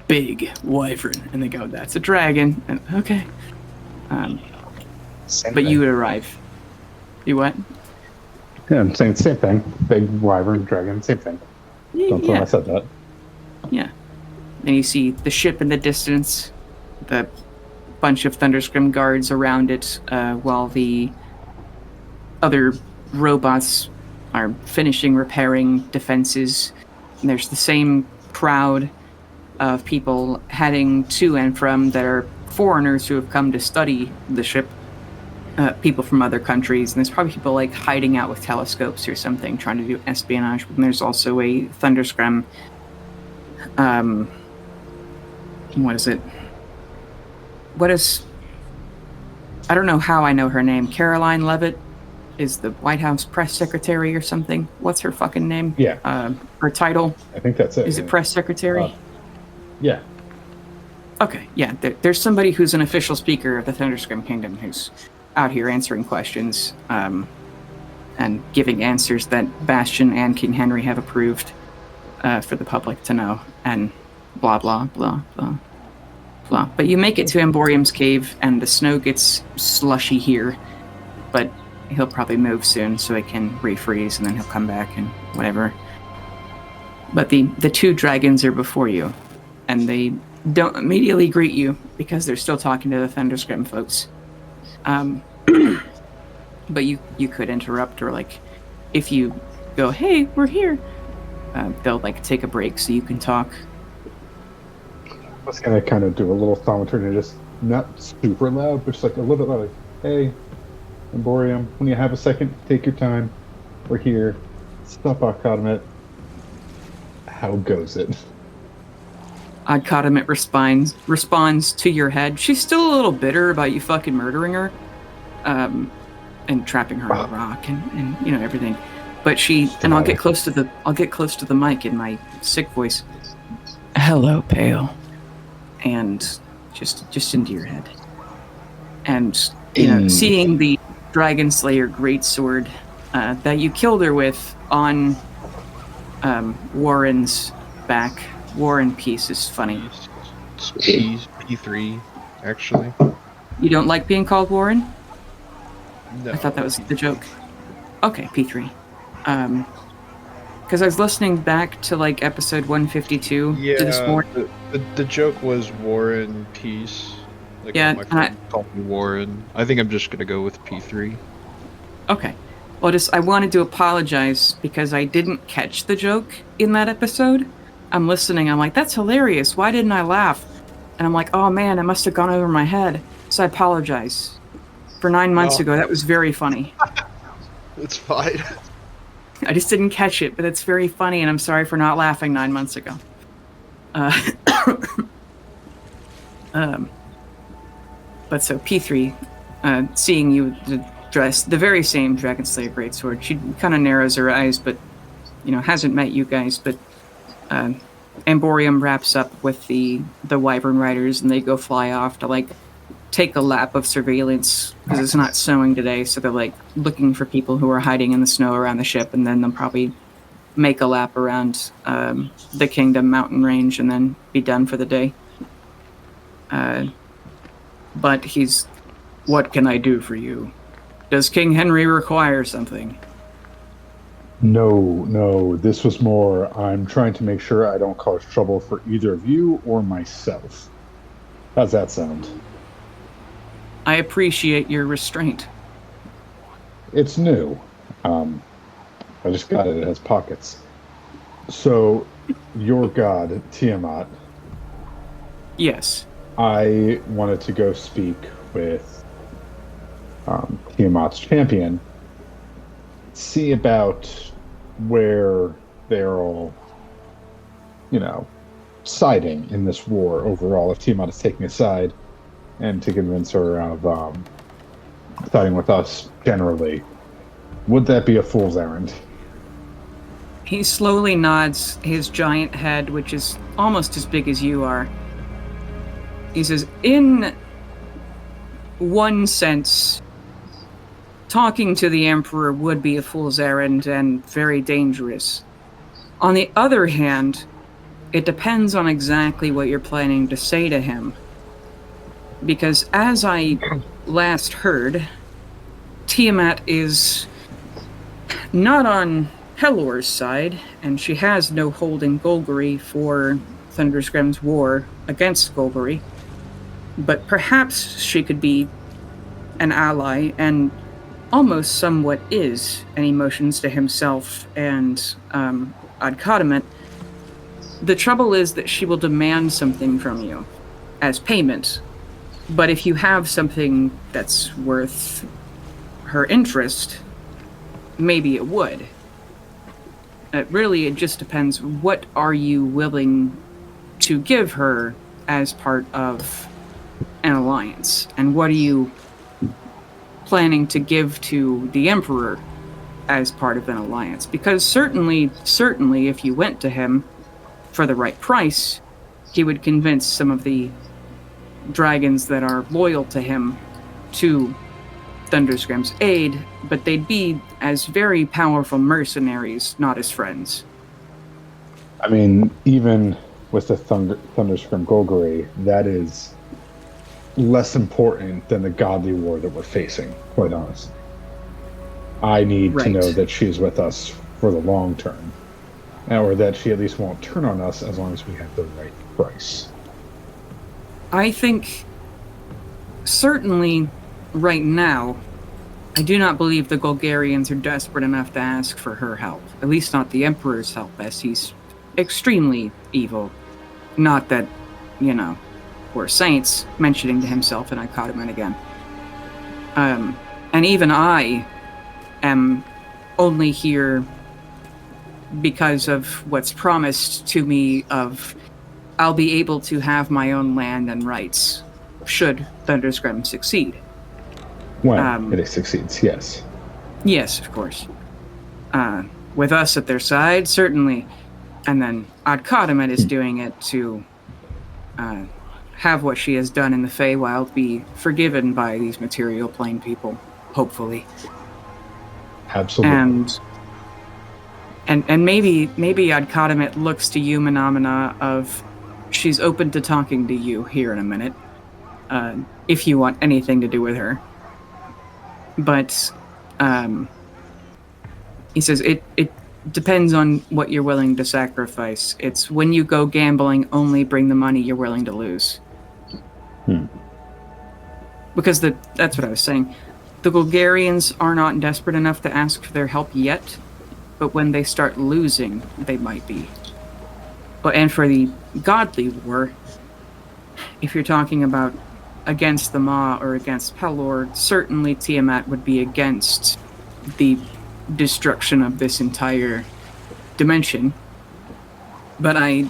big Wyvern. And they go, that's a dragon. And, okay. Same But thing. you arrive. You what? Yeah, I'm saying the same thing. Big wyvern, dragon, same thing. Don't tell me I said that. Yeah. And you see the ship in the distance, the bunch of Thunderscrim guards around it, while the other robots are finishing repairing defenses. And there's the same crowd of people heading to and from that are foreigners who have come to study the ship. People from other countries, and there's probably people like hiding out with telescopes or something, trying to do espionage. And there's also a Thunderscrim. What is it? I don't know how I know her name. Caroline Levitt is the White House press secretary or something. What's her fucking name? Yeah. Her title? I think that's it. Is it press secretary? Yeah. Okay, yeah. There's somebody who's an official speaker of the Thunderscrim Kingdom who's out here answering questions and giving answers that Bastion and King Henry have approved for the public to know, and blah, blah, blah, blah, blah. But you make it to Amborium's cave, and the snow gets slushy here, but he'll probably move soon so it can refreeze, and then he'll come back and whatever. But the two dragons are before you, and they don't immediately greet you because they're still talking to the Thunderscrim folks. But you could interrupt, or like, if you go, hey, we're here, they'll like take a break so you can talk. I was gonna kind of do a little thaumaturgy, just not super loud, but just like a little bit loud. Like, hey, Amborium, when you have a second, take your time. We're here. Stop Akadamit. How goes it? Akadamit responds to your head. She's still a little bitter about you fucking murdering her, and trapping her on a rock and you know everything. But I'll get close to the mic in my sick voice. Hello, Pale. And just into your head. And you know, seeing the Dragon Slayer greatsword that you killed her with on Warren's back. War and Peace is funny. It's P3, actually. You don't like being called Warren? No. I thought that was the joke. Okay, P3. Because I was listening back to like episode 152 to this morning. The joke was Warren Peace. Like, Yeah, my friend called me Warren. I think I'm just gonna go with P3. Okay. Well, I wanted to apologize because I didn't catch the joke in that episode. I'm listening, I'm like, that's hilarious. Why didn't I laugh? And I'm like, oh man, it must have gone over my head. So I apologize. For 9 months ago, that was very funny. It's fine. I just didn't catch it, but it's very funny, and I'm sorry for not laughing 9 months ago. But so P3, seeing you dressed the very same Dragon Slayer greatsword, she kind of narrows her eyes, but you know, hasn't met you guys. But Amborium wraps up with the Wyvern Riders, and they go fly off to like take a lap of surveillance because it's not snowing today. So they're like looking for people who are hiding in the snow around the ship, and then they'll probably make a lap around the Kingdom mountain range and then be done for the day. But what can I do for you? Does King Henry require something? No, this was more, I'm trying to make sure I don't cause trouble for either of you or myself. How's that sound? I appreciate your restraint. It's new. I just got it. It has pockets. So, your god, Tiamat. Yes. I wanted to go speak with Tiamat's champion. See about where they're all, siding in this war overall. If Tiamat is taking a side, and to convince her of siding with us generally. Would that be a fool's errand? He slowly nods his giant head, which is almost as big as you are. He says, in one sense, talking to the Emperor would be a fool's errand and very dangerous. On the other hand, it depends on exactly what you're planning to say to him. Because as I last heard, Tiamat is not on Pelor's side, and she has no hold in Golgari for Thunderscrim's war against Golgari. But perhaps she could be an ally, and almost somewhat is, and he motions to himself and Adkadamet. The trouble is that she will demand something from you as payment. But if you have something that's worth her interest, maybe it would. Really, it just depends. What are you willing to give her as part of an alliance? And what are you planning to give to the Emperor as part of an alliance? Because certainly, if you went to him for the right price, he would convince some of the dragons that are loyal to him to Thunderscrim's aid, but they'd be as very powerful mercenaries, not as friends. I mean, even with the Thunderscrim Golgari, that is less important than the godly war that we're facing, quite honestly. I need to know that she's with us for the long term, or that she at least won't turn on us as long as we have the right price. I think, certainly, right now, I do not believe the Golgarians are desperate enough to ask for her help. At least not the Emperor's help, as he's extremely evil. Not that, we're saints, mentioning to himself, and I caught him in again. And even I am only here because of what's promised to me of I'll be able to have my own land and rights, should Thunderscrim succeed. When it succeeds, yes. Yes, of course. With us at their side, certainly. And then Adkadamet is doing it to have what she has done in the Feywild be forgiven by these material plane people, hopefully. Absolutely. And maybe Adkadamet looks to you, Menomina, of she's open to talking to you here in a minute, if you want anything to do with her. But he says it depends on what you're willing to sacrifice. It's when you go gambling, only bring the money you're willing to lose. Because that's what I was saying. The Golgarians are not desperate enough to ask for their help yet, but when they start losing, they might be. And for the godly war, if you're talking about against the Maw or against Pelor, certainly Tiamat would be against the destruction of this entire dimension. But I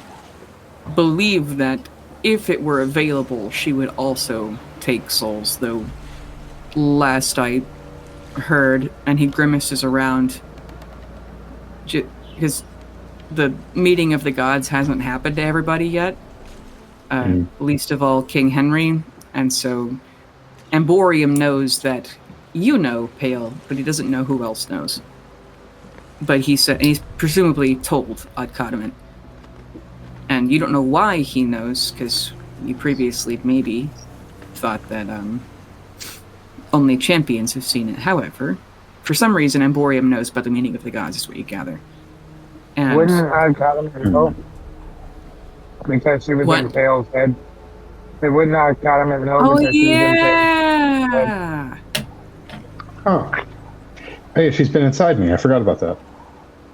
believe that if it were available, she would also take souls, though last I heard, and he grimaces around, because the meeting of the gods hasn't happened to everybody yet, least of all King Henry, and so Amborium knows that you know Pale, but he doesn't know who else knows. But he's presumably told Adkadamet. And you don't know why he knows, because you previously maybe thought that only champions have seen it. However, for some reason, Amborium knows about the meaning of the gods, is what you gather. And wouldn't Adkadamet know? Because she was in Pale's head. They would not Adkadamet know because she was in Pale's head. Huh. Hey, she's been inside me. I forgot about that.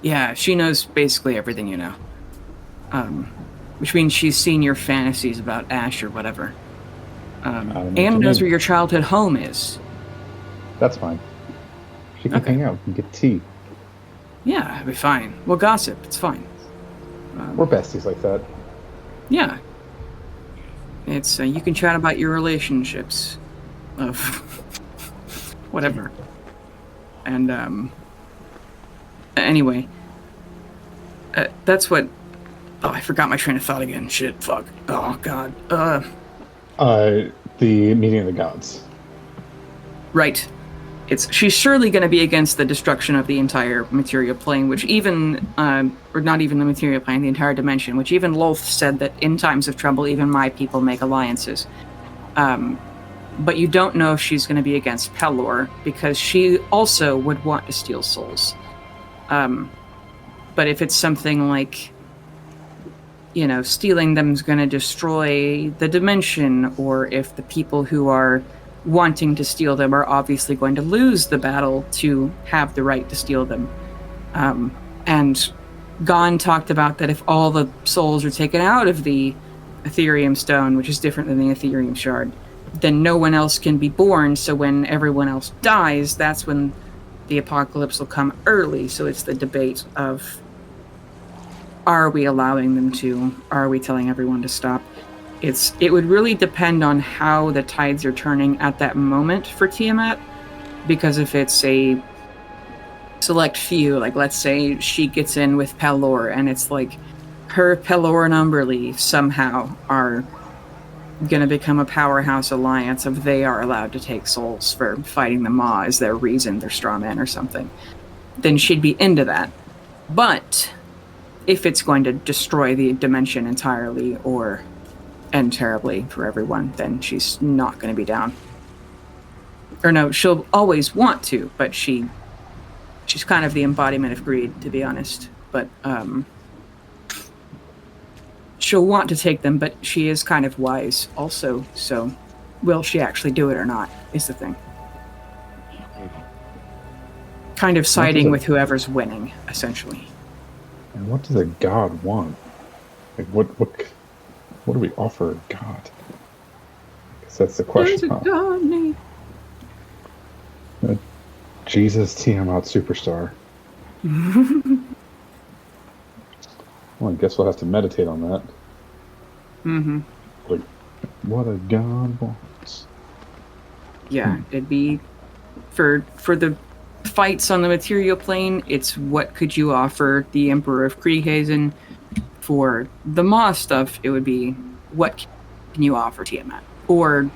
Yeah, she knows basically everything you know. Which means she's seen your fantasies about Ash or whatever. And knows where your childhood home is. That's fine. She can hang out and get tea. Yeah, it'll be fine. We'll gossip. It's fine. We're besties like that. Yeah. It's you can chat about your relationships of whatever. And anyway, that's what. Oh, I forgot my train of thought again. Shit. Fuck. Oh God. The meeting of the gods. Right. She's surely going to be against the destruction of the entire material plane, which even, or not even the material plane, the entire dimension, which even Lolth said that in times of trouble, even my people make alliances. But you don't know if she's going to be against Pelor, because she also would want to steal souls. But if it's something like, stealing them is going to destroy the dimension, or if the people who are wanting to steal them are obviously going to lose the battle to have the right to steal them. And Gon talked about that if all the souls are taken out of the Ethereum Stone, which is different than the Ethereum Shard, then no one else can be born, so when everyone else dies, that's when the apocalypse will come early. So it's the debate of, are we allowing them to? Are we telling everyone to stop? It would really depend on how the tides are turning at that moment for Tiamat, because if it's a select few, like let's say she gets in with Pelor, and it's like her, Pelor, and Umberly somehow are going to become a powerhouse alliance of they are allowed to take souls for fighting the Maw as their reason, their straw man or something, then she'd be into that. But if it's going to destroy the dimension entirely or end terribly for everyone, then she's not going to be down. Or no, she'll always want to, but she's kind of the embodiment of greed, to be honest. But she'll want to take them, but she is kind of wise also, so will she actually do it or not is the thing. Kind of siding with whoever's winning, essentially. And what does a god want? Like, what do we offer a god? I guess that's the question. There's a god name. Jesus Tiamat superstar. Well, I guess we'll have to meditate on that. Mm-hmm. Like, what a god wants. Yeah, it'd be for the fights on the material plane, it's what could you offer the Emperor of Krieghazen. For the Maw stuff, it would be what can you offer Tiamat? Or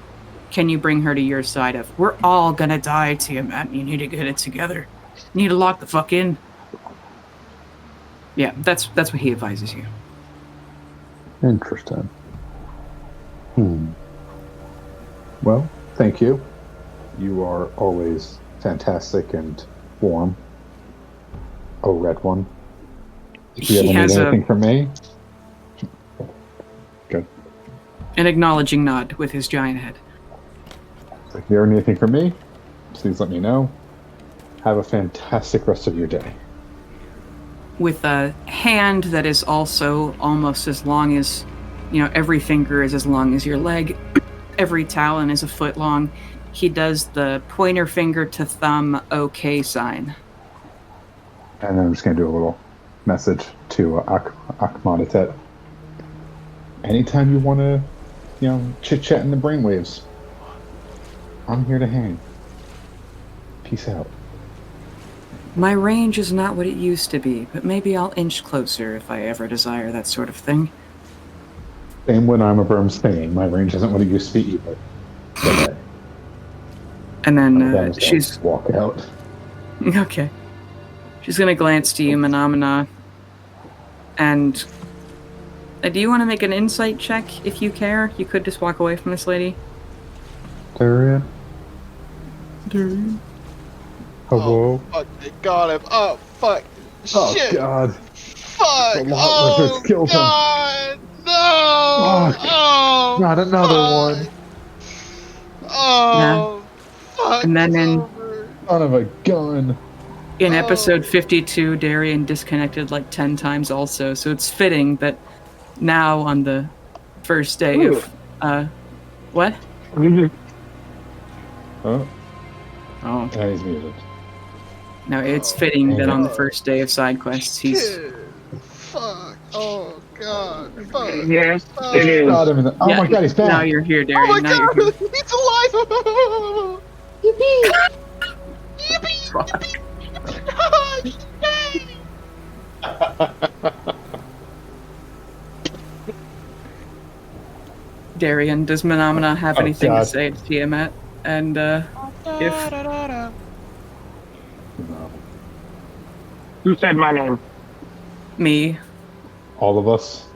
can you bring her to your side of, we're all gonna die, Tiamat, you need to get it together. You need to lock the fuck in. Yeah, that's what he advises you. Interesting. Well, thank you. You are always fantastic and warm. Oh, red one. Do you ever need anything from me? Good. An acknowledging nod with his giant head. If you ever need anything from me, please let me know. Have a fantastic rest of your day. With a hand that is also almost as long as, every finger is as long as your leg. Every talon is a foot long. He does the pointer finger to thumb OK sign. And then I'm just going to do a little message to Akmadatet. Anytime you want to, chit-chat in the brainwaves, I'm here to hang. Peace out. My range is not what it used to be, but maybe I'll inch closer if I ever desire that sort of thing. Same when I'm a Burm saying. My range isn't what it used to be either. Okay. And then she's... walk out. Okay. She's going to glance to you, Menomina. And... do you want to make an insight check, if you care? You could just walk away from this lady. Darian? Oh, Hello? fuck, they got him. Oh, fuck. Oh, Shit. God. Fuck. The lot lizards killed him. God. No. Fuck. Oh, Not another fuck. one. Oh, fuck. And then Son of a gun. in episode 52, Darian disconnected like 10 times also, so it's fitting that now on the first day of... What? Huh? Oh. Yeah, he's muted. No, it's fitting that on the first day of side quests, he's... Shit. Fuck. Oh, God. Fuck. Yes, Fuck. it is. Shot him in the... Oh my God, he's back. Now you're here, Oh Darian. my Now God. you're here. He's alive. Yippee. Yippee. Fuck. Darian, does Menomina have anything to say to Tiamat? And, If No. Who said my name? me, All of us.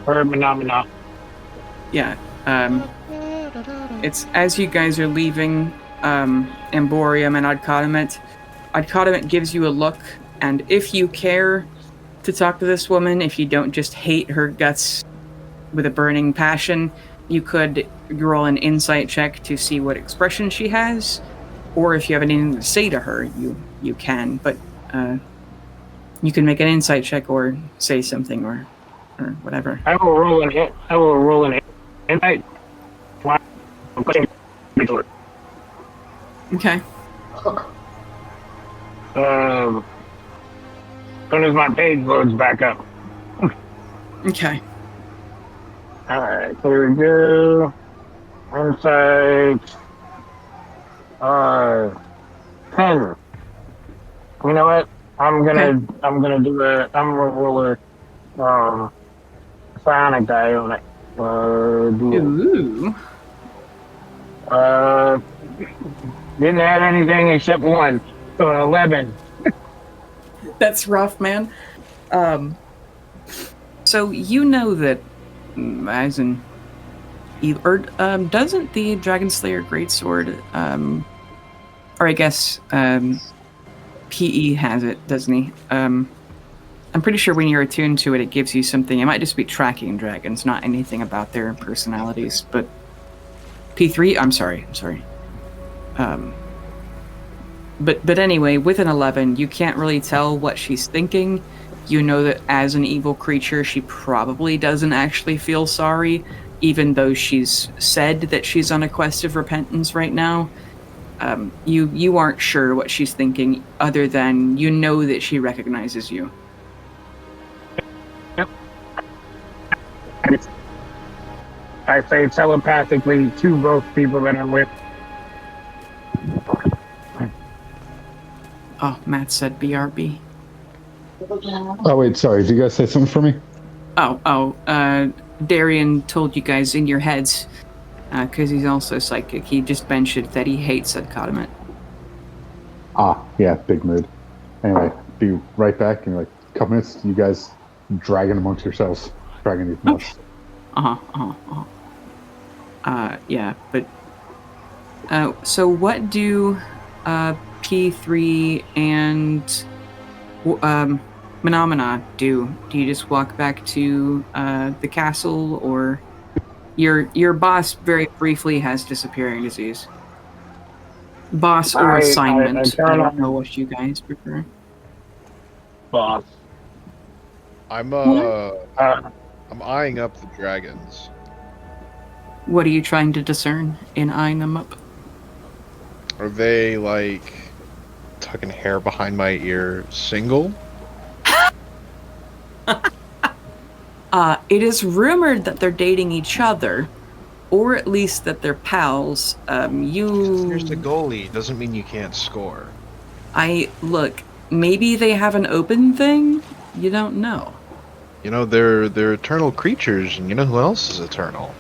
Or Phenomena? yeah, it's as you guys are leaving Emborium and Adcodomet gives you a look, and if you care to talk to this woman, if you don't just hate her guts with a burning passion, you could roll an insight check to see what expression she has, or if you have anything to say to her, you can, but you can make an insight check or say something or whatever. I will roll an hit. I will roll an insight. Okay. As soon as my page loads back up. Okay. Alright, here we go. Insight. 10. You know what? I'm gonna roll a psionic die on it. Ooh. Didn't add anything except 1. So 11. That's rough, man. So you know that, as in, doesn't the Dragon Slayer Greatsword, or I guess PE has it, doesn't he? I'm pretty sure when you're attuned to it, it gives you something. It might just be tracking dragons, not anything about their personalities. But P3, I'm sorry. But anyway, with an 11, you can't really tell what she's thinking. You know that as an evil creature, she probably doesn't actually feel sorry, even though she's said that she's on a quest of repentance right now. You aren't sure what she's thinking, other than you know that she recognizes you. I say telepathically to both people that I'm with. Oh, Matt said BRB. Oh wait, sorry. Did you guys say something for me? Darian told you guys in your heads, because he's also psychic. He just mentioned that he hates Adcodomet. Ah, yeah, big mood. Anyway, be right back in like a couple minutes. You guys dragging amongst yourselves, dragging these nuts. Yeah, but so what do P3 and Phenomena do? Do you just walk back to the castle, or your boss very briefly has disappearing disease? Boss or assignment? I don't know what you guys prefer. Boss. I'm eyeing up the dragons. What are you trying to discern in eyeing them up? Are they like tucking hair behind my ear single? It is rumored that they're dating each other, or at least that they're pals. There's the goalie. Doesn't mean you can't score. Look, maybe they have an open thing? You don't know. You know, they're eternal creatures, and you know who else is eternal?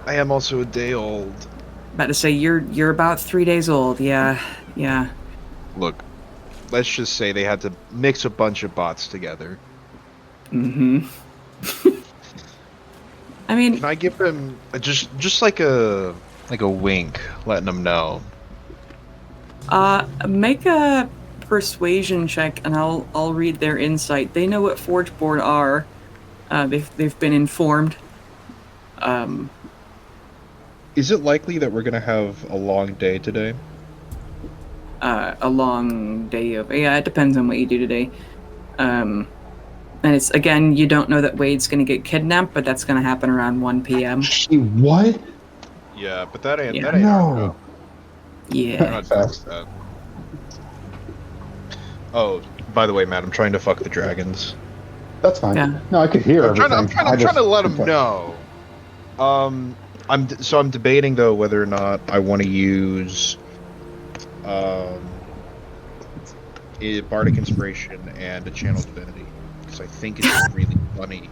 I am also a day old. About to say you're about 3 days old. Yeah. Look, let's just say they had to mix a bunch of bots together. I mean, can I give them just like a wink, letting them know? Make a persuasion check, and I'll read their insight. They know what Forgeborn are. They've been informed. Is it likely that we're gonna have a long day today? A long day of... Yeah, it depends on what you do today. And it's, again, you don't know that Wade's going to get kidnapped, but that's going to happen around 1 p.m. What? Yeah, but that ain't... Yeah. That ain't No. Yeah. I'm not doing that. Oh, by the way, Matt, I'm trying to fuck the dragons. That's fine. Yeah. No, I could hear I'm everything. trying to let them know. I'm debating though whether or not I want to use a bardic inspiration and a channel divinity, because I think it's really funny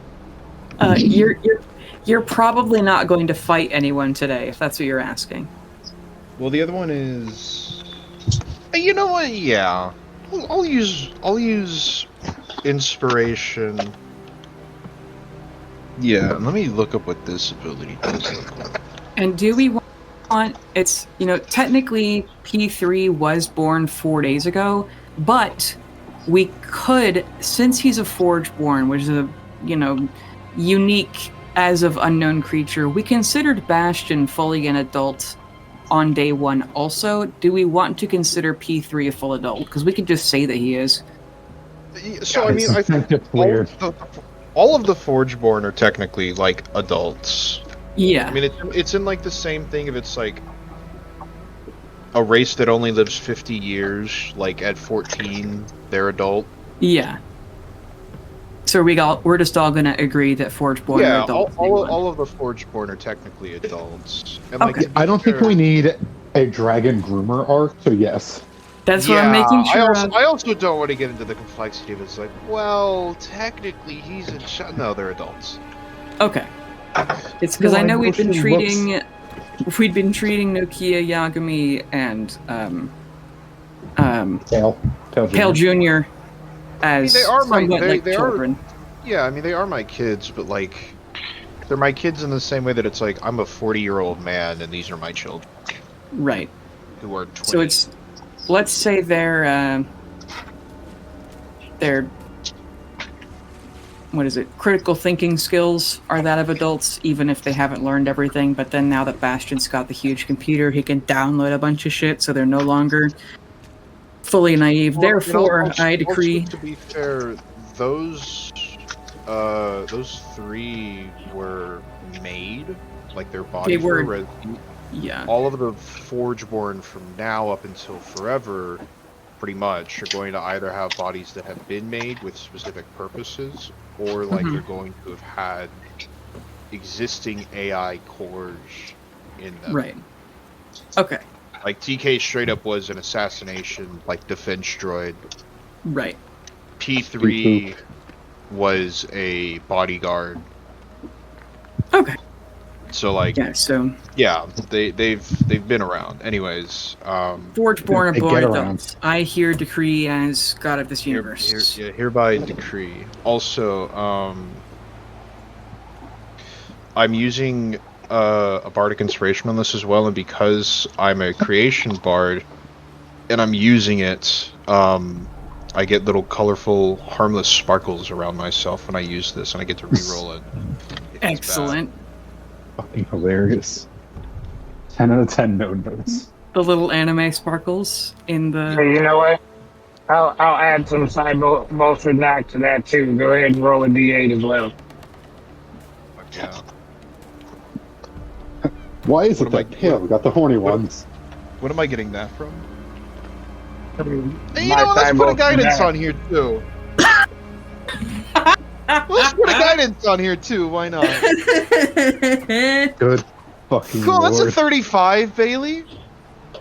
You're probably not going to fight anyone today, if that's what you're asking. Well, the other one is. You know what? Yeah, I'll use inspiration. Yeah, let me look up what this ability does look like. And do we want it's technically P3 was born 4 days ago, but we could, since he's a Forgeborn, which is a unique as of unknown creature, we considered Bastion fully an adult on day 1 also. Do we want to consider P3 a full adult? Because we could just say that he is. So I mean, I think it's weird. All of the Forgeborn are technically like adults. Yeah. I mean, it's in like the same thing if it's like a race that only lives 50 years, like at 14, they're adult. Yeah. So we're just all gonna agree that Forgeborn are adults. all of the Forgeborn are technically adults. And Okay. I don't think we need a dragon groomer arc, so yes. That's what I'm making sure of. I also don't want to get into the complexity of it's like, well, technically he's a child. No, they're adults. Okay. It's because I know we've been Nokia treating Nokia, Yagami, and Pale Jr. as they are somewhat like children. Yeah, I mean they are my kids, but like they're my kids in the same way that it's like I'm a 40-year-old man and these are my children. Right. Who are 20. So it's, let's say they're what is it? Critical thinking skills are that of adults, even if they haven't learned everything. But then now that Bastion's got the huge computer, he can download a bunch of shit, so they're no longer fully naive. Well, Therefore, I decree. Also, to be fair, those 3 were made, like their bodies were. Yeah. All of the Forgeborn from now up until forever, pretty much, are going to either have bodies that have been made with specific purposes, or like they're going to have had existing AI cores in them. Right. Okay. Like TK straight up was an assassination, like defense droid. Right. P3 was a bodyguard. Okay. So like yeah, they've been around. Anyways, Forgeborn are born adults. I here decree as God of this universe. Hereby decree. Also, I'm using a bardic inspiration on this as well, and because I'm a creation bard and I'm using it, I get little colorful, harmless sparkles around myself when I use this, and I get to reroll it. Excellent. Fucking hilarious. 10 out of 10 node notes. The little anime sparkles in the. Hey, you know what? I'll add some side bolster knock to that too. Go ahead and roll a d8 as well. Yeah. Why is it that pale? We got the horny ones. What am I getting that from? Hey, you My know, let's side put a bolster guidance knock. on here too. Let's put a guidance on here too. Why not? Good fucking Cool. That's a lord. 35, Bailey.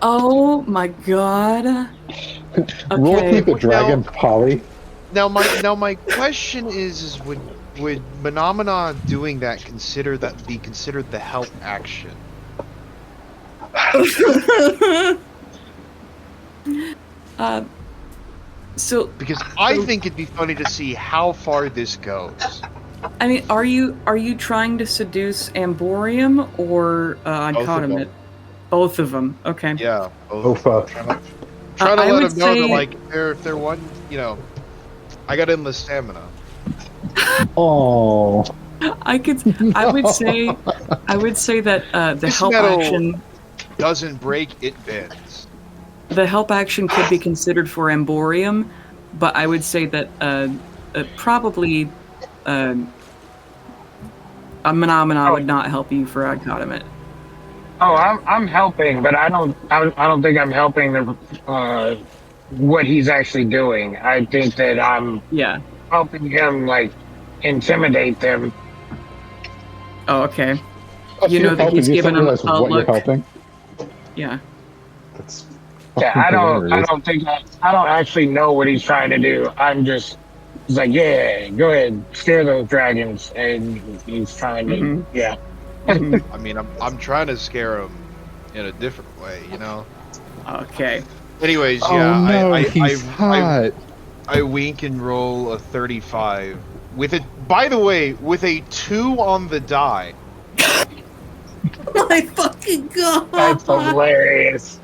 Oh my god. Roll Okay. keep the dragon poly. Now my question is would Phenomena doing that be considered the help action? So Because I think it'd be funny to see how far this goes. I mean, are you trying to seduce Amborium or Uncommon? them. Both of them. Okay. Yeah. Oh fuck. Trying to I let would them know say- that like if they're one, I got endless stamina. Oh. I would say that the This help metal- action Doesn't break, it bends. the help action could be considered for Amborium, but I would say that probably a Phenomena would not help you for Uncommon. Oh, I'm helping, but I don't think I'm helping what he's actually doing. I think that I'm Yeah. helping him like intimidate them. Oh, okay. If You know you're that he's helping, you given don't him realize a what look. you're helping. Yeah. That's Yeah, fucking hilarious. I don't actually know what he's trying to do. I'm just He's like, yeah, go ahead, scare those dragons. And he's trying to, Mhm. yeah. I mean, I'm trying to scare him in a different way, you know. Okay. Anyways, Oh yeah, no, I, he's hot. I wink and roll a 35 with it. By the way, with a 2 on the die. My fucking god! That's hilarious.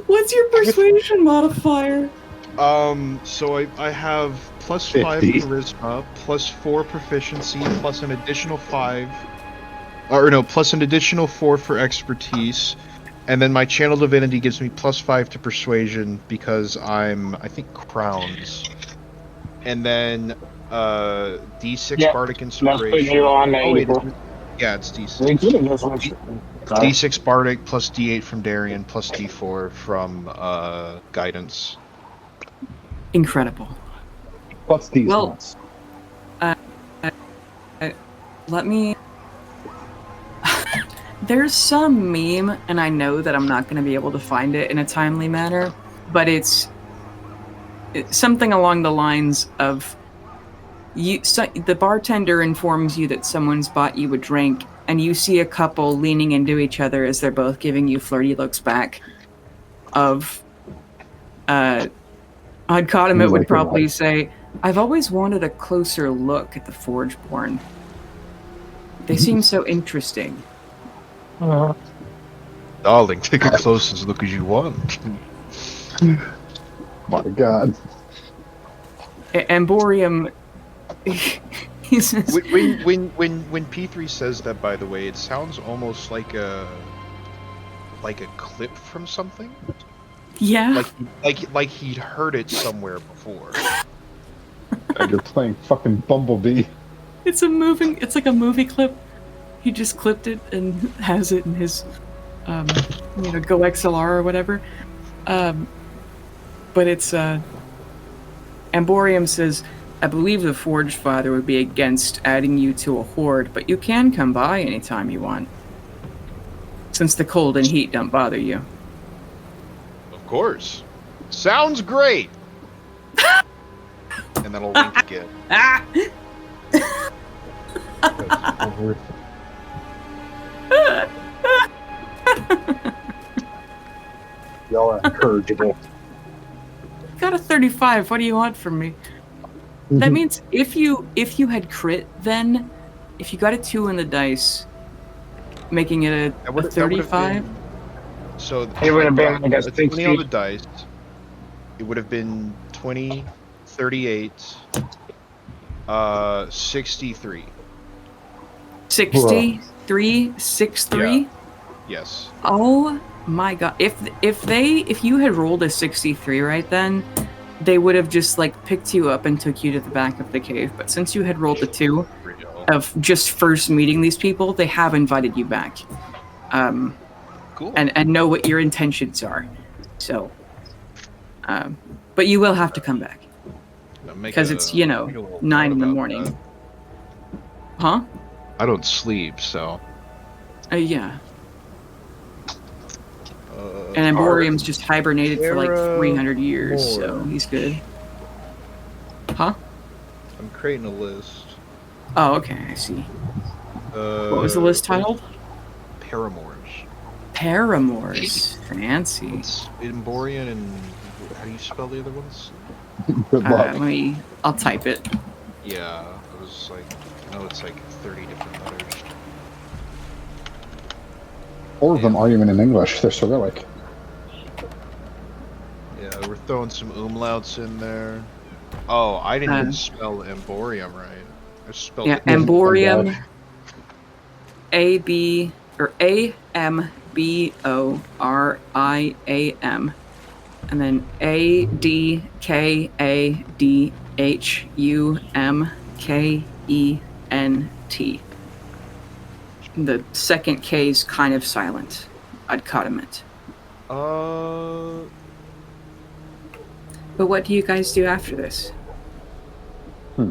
What's your persuasion modifier? So I have +5 50. charisma, +4 proficiency, plus an additional 5, or no, plus an additional 4 for expertise, and then my channel divinity gives me +5 to persuasion because I think crowns, and then D6 Yeah, bardic That's putting inspiration. you on the Oh wait, equal. yeah, it's We D6. could have just went. Sorry. D6 bardic plus D8 from Darian plus D4 from guidance. Incredible. What's these Well- nuts? Let me. There's some meme, and I know that I'm not going to be able to find it in a timely manner, but it's something along the lines of the bartender informs you that someone's bought you a drink, and you see a couple leaning into each other as they're both giving you flirty looks back. Oddcotimate would Like probably what? say, "I've always wanted a closer look at the Forgeborn. They seem so interesting." Darling, take a close as look as you want. My God. Amborium. He says, When P3 says that, by the way, it sounds almost like a clip from something. "Yeah, Like he'd heard it somewhere before. God, you're playing fucking Bumblebee. it's like a movie clip. He just clipped it and has it in his, Go XLR or whatever." But it's Amborium says, "I believe the Forge Father would be against adding you to a horde, but you can come by anytime you want, since the cold and heat don't bother you." Of course. Sounds great. And then I'll wink again. Ah! Y'all are incorrigible. Got a 35. What do you want from me? That means if you had crit, then if you got a 2 in the dice, making it a That would've 35. been- So It would have been like a 20 on 60. the dice. It would have been 20, 38, 63. 63, 63. Yeah. Yes. Oh my god! If you had rolled a 63 right then, they would have just like picked you up and took you to the back of the cave. But since you had rolled the 2 of just first meeting these people, they have invited you back. Cool. And know what your intentions are. So, but you will have to come back because it's 9 in the morning. Huh? I don't sleep, so. Yeah. And Amborium's just hibernated for like 300 years, so he's good. Huh? I'm creating a list. Oh, okay, I see. What was the list titled? Paramours. Paramours. Fancy. It's Emborian and how do you spell the other ones? Good luck. I'll type it. Yeah, I was like, I know it's like 30 different letters. All of them aren't even in English. They're Cyrillic. Yeah, we're throwing some umlauts in there. Oh, I didn't even spell Emborium right. I spelled it. Amborium. AMBORIAM. And then ADKADHUMKENT. The second K is kind of silent. Oddcotimate. But what do you guys do after this? I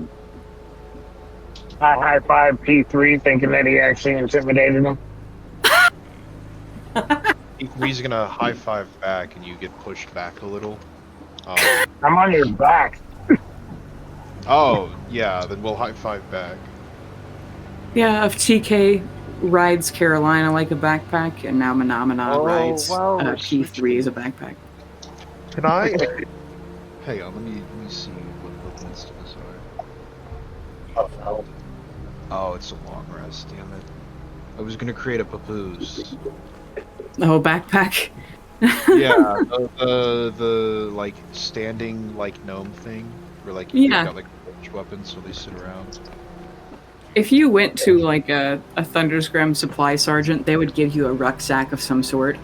high five P3, thinking that he actually intimidated him. He's gonna high five back and you get pushed back a little. I'm on your back. Oh, yeah, then we'll high five back. Yeah, if TK rides Carolina like a backpack, and now Manamana rides wow, we're P3 as a backpack. Can I? Hang on, let me see what the instances are. Oh, it's a long rest, damn it. I was gonna create a papoose. Oh, backpack. Yeah, the like standing like gnome thing, where like you Yeah. got like ranged weapons, so they sit around. If you went to like a Thunderscram supply sergeant, they would give you a rucksack of some sort.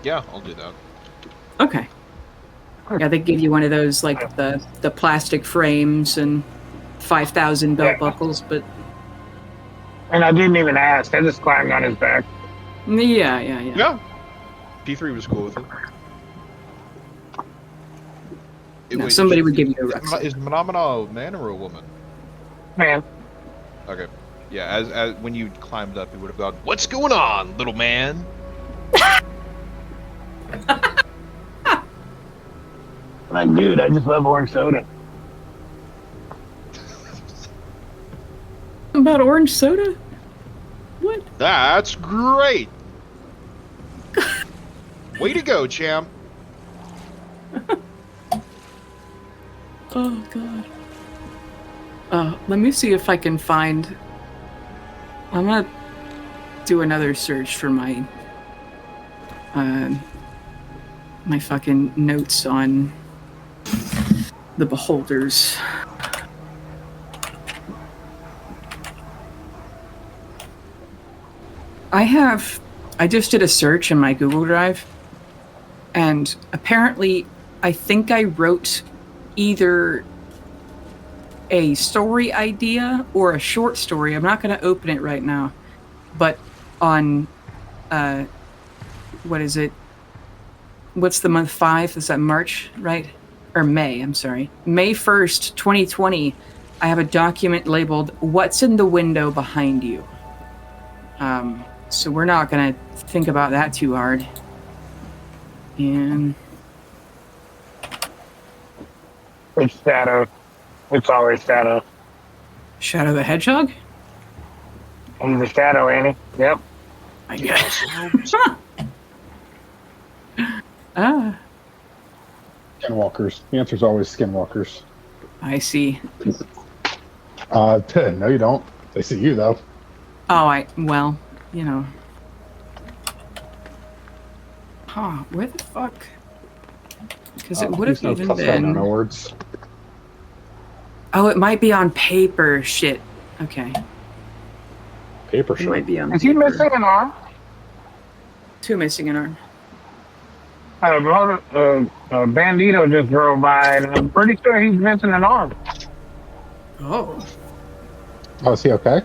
Yeah, I'll do that. Okay. Yeah, they give you one of those like the plastic frames and 5,000 belt buckles, but And I didn't even ask. I just climbed on his back. yeah. Yeah, P3 was cool with it. No, somebody would give you a rucksack. Is Manamana a man or a woman? Man, Okay. Yeah, as when you climbed up, you would have gone, "What's going on, little man?" like, dude, I just love orange soda. About orange soda? What? That's great. Way to go, champ. Oh god. Let me see if I can find. I'm gonna do another search for my my fucking notes on the beholders. I just did a search in my Google Drive, and apparently I think I wrote either a story idea or a short story. I'm not going to open it right now, but on what is it? What's the month 5? Is that March, right? Or May, I'm sorry. May 1st, 2020, I have a document labeled "What's in the window behind you?" So we're not going to think about that too hard. And It's Shadow. It's always Shadow. Shadow the Hedgehog? He's a Shadow, ain't he? Yep. I guess. Ah, Skinwalkers. The answer's always skinwalkers. I see. No, you don't. They see you though. Oh, well, you know. Huh, where the fuck? Because it would have There's no even cuss out, no been... words. Oh, it might be on paper. Shit. Okay. Paper It might shit. be on Is he paper. missing an arm? 2 missing an arm. Bandito just drove by, and I'm pretty sure he's missing an arm. Oh. Oh, is he okay?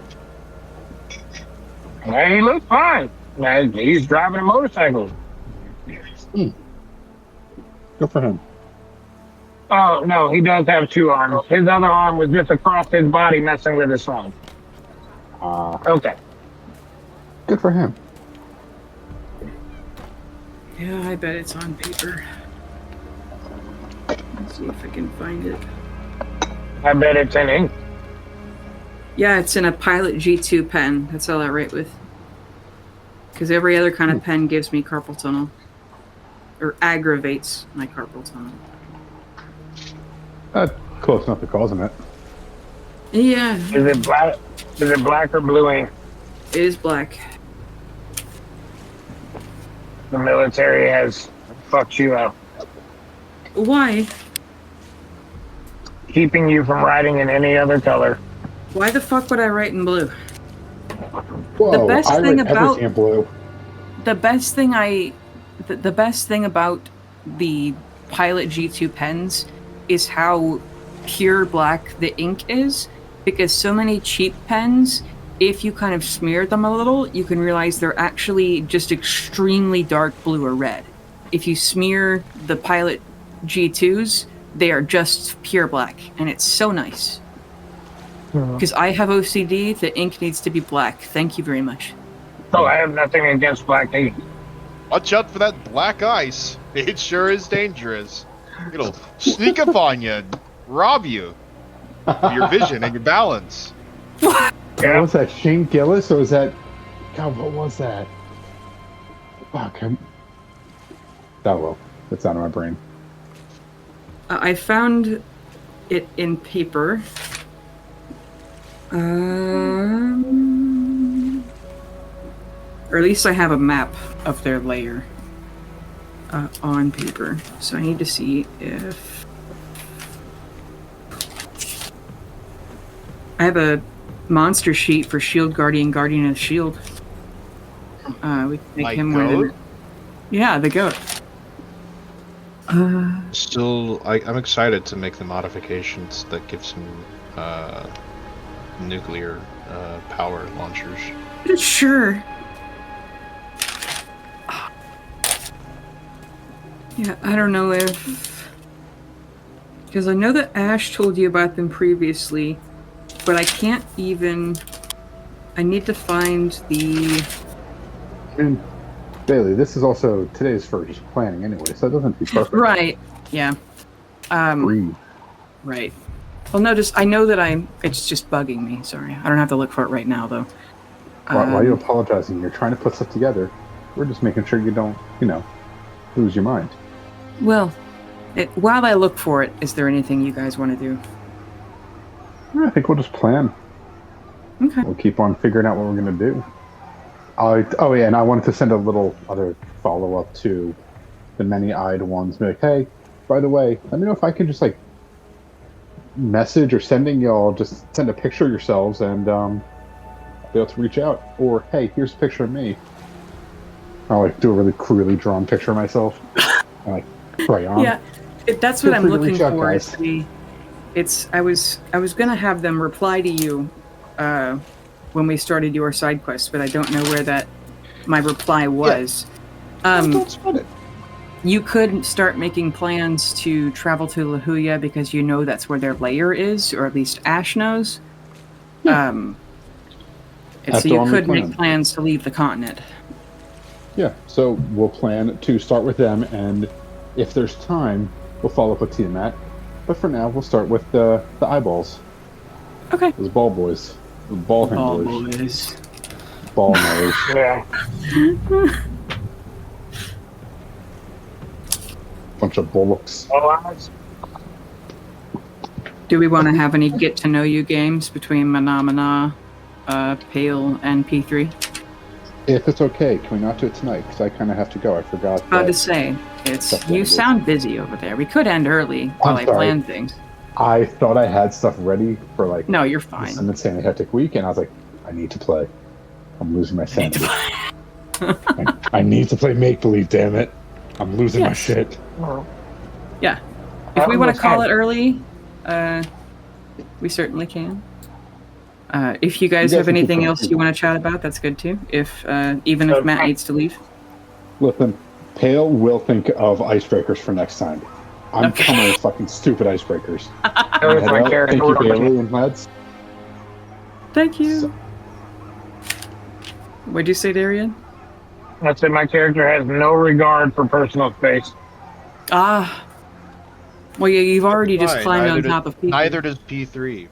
Hey, he looks fine. Man, he's driving a motorcycle. Good for him. Oh, no, he does have 2 arms. His other arm was just across his body messing with his phone. Okay. Good for him. Yeah, I bet it's on paper. Let's see if I can find it. I bet it's in ink. Yeah, it's in a Pilot G2 pen. That's all I write with. Because every other kind of pen gives me carpal tunnel. Or aggravates my carpal tunnel. Close enough to causing it. Yeah, Is it black? Is it black or blue ink? it is black. The military has fucked you up, Why? keeping you from writing in any other color. Why the fuck would I write in blue? Whoa, best I thing read about- everything in blue. The best thing about the Pilot G2 pens is how pure black the ink is, because so many cheap pens, if you kind of smear them a little, you can realize they're actually just extremely dark blue or red. If you smear the Pilot G2s, they are just pure black, and it's so nice. Because I have OCD, the ink needs to be black. Thank you very much. So I have nothing against black ink. Watch out for that black ice. It sure is dangerous. It'll sneak up on you, rob you of your vision and your balance. What was that, Shane Gillis, or was that... God, what was that? Fuck. Oh, well. That's out of my brain. I found it in paper. Or at least I have a map of their lair on paper. So I need to see if... I have a monster sheet for Shield Guardian, Guardian of the Shield. We can make Like him goat? one. Yeah, the goat. Still, I'm excited to make the modifications that gives him nuclear power launchers. Sure. Yeah, I don't know if... Because I know that Ash told you about them previously, but I can't even... I need to find the... And Bailey, this is also today's first planning anyway, so it doesn't be perfect. Right, yeah. Breathe. Right. Well, notice, I know that it's just bugging me, sorry. I don't have to look for it right now, though. Why are you apologizing? You're trying to put stuff together. We're just making sure you don't, lose your mind. Well, while I look for it, is there anything you guys want to do? I think we'll just plan. Okay. We'll keep on figuring out what we're going to do. Oh, yeah, and I wanted to send a little other follow-up to the many-eyed ones. Be like, hey, by the way, let me know if I can just, message or sending y'all, just send a picture of yourselves and I'll be able to reach out. Or, hey, here's a picture of me. I'll, do a really cruelly drawn picture of myself. And, cray on. Yeah, that's Feel what I'm free to looking reach out, for. guys. I was gonna have them reply to you when we started your side quest, but I don't know where my reply was. Don't sweat it. You could start making plans to travel to La Huya because you know that's where their lair is, or at least Ash knows. Yeah. And After so you all, could we make plan. plans to leave the continent. Yeah, so we'll plan to start with them, and if there's time, we'll follow up with Tiamat. But for now, we'll start with the eyeballs. Okay. Those ball boys. The ball handlers. Boys. Ball nose. Yeah. Bunch of bullocks. Do we want to have any get-to-know-you games between Mana, Pale, and P3? If it's okay, can we not do it tonight? Because I kind of have to go. I forgot. About to say, you sound busy over there. We could end early while I sorry. plan things. I thought I had stuff ready for No, you're this fine. insanely hectic week, and I was like, I need to play. I'm losing my sanity. I need to play make-believe, damn it. I'm losing my shit. Yeah. If we want to call it early, we certainly can. If you guys have can keep anything going. else you want to chat about, that's good too. Even if Matt needs to leave. Listen, Pale will think of icebreakers for next time. I'm coming with fucking stupid icebreakers. Thank you, Bailey and lads. Thank you. What'd you say, Darian? I said my character has no regard for personal space. Ah. Well, yeah, you've already just Fine, climbed on top of people. Neither does P3.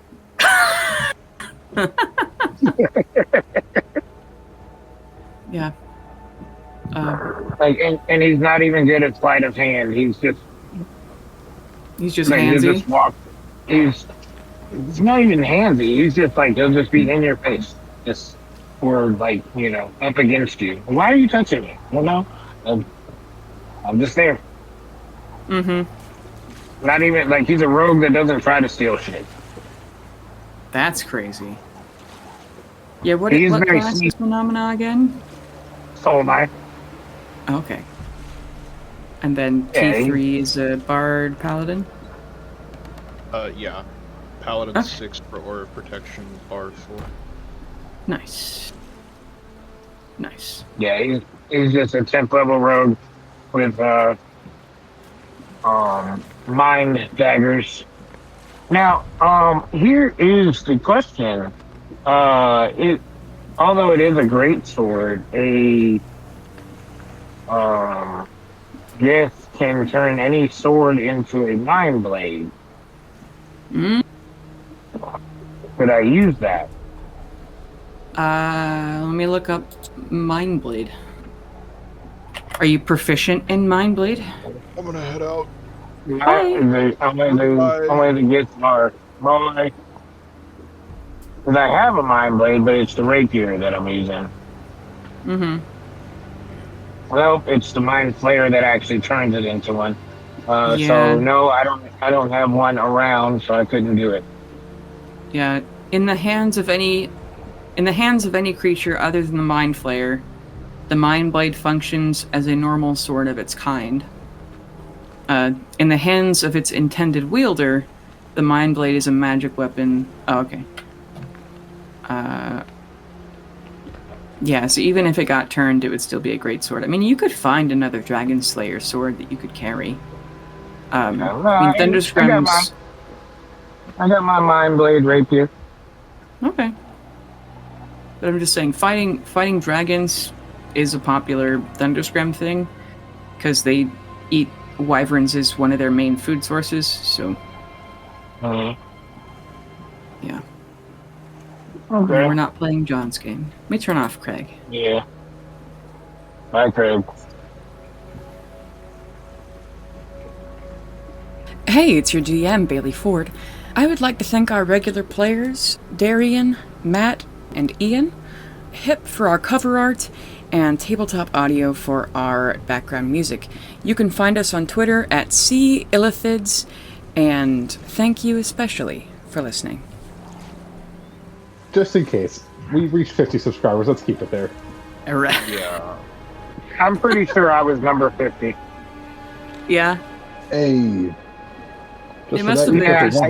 Yeah. And he's not even good at sleight of hand. He's just He's just he'll handsy. just walk. He's not even handsy. He's just he'll just be in your face, just or up against you. Why are you touching me? Well, no, I'm just there. Mm-hmm. Not even he's a rogue that doesn't try to steal shit. That's crazy. Yeah, what He's very class sneaky. is Phenomena again? Soul Knife. Okay. And then Yeah, P3 is a Bard Paladin? Yeah. Paladin Okay. 6 for Aura Protection, Bard 4. Nice. Nice. Yeah, he's just a 10th level rogue with mind daggers. Now, here is the question. Although it is a great sword, this can turn any sword into a mind blade. Mm. Could I use that? Let me look up Mind Blade. Are you proficient in Mind Blade? I'm gonna head out. Only to get our boy. Because I have a mind blade, but it's the rapier that I'm using. Mm-hmm. Well, it's the mind flayer that actually turns it into one. Yeah. So no, I don't have one around, so I couldn't do it. Yeah. In the hands of any creature other than the Mind Flayer, the Mind Blade functions as a normal sword of its kind. In the hands of its intended wielder, the Mind Blade is a magic weapon. Oh, okay. Yeah, so even if it got turned, it would still be a great sword. I mean, you could find another Dragon Slayer sword that you could carry. I mean, Thunderscrim's... I got my mind blade rapier. Okay. But I'm just saying, fighting dragons is a popular Thunderscrim thing, because they eat wyverns as one of their main food sources, so... Yeah. Okay. No, we're not playing John's game. Let me turn off Craig. Yeah. Bye, Craig. Hey, it's your GM, Bailey Ford. I would like to thank our regular players, Darian, Matt, and Ian, Hip for our cover art, and Tabletop Audio for our background music. You can find us on Twitter at Illithids, and thank you especially for listening. Just in case. We reached 50 subscribers. Let's keep it there. Alright. Yeah. I'm pretty sure I was number 50. Yeah. Hey. It must have been just,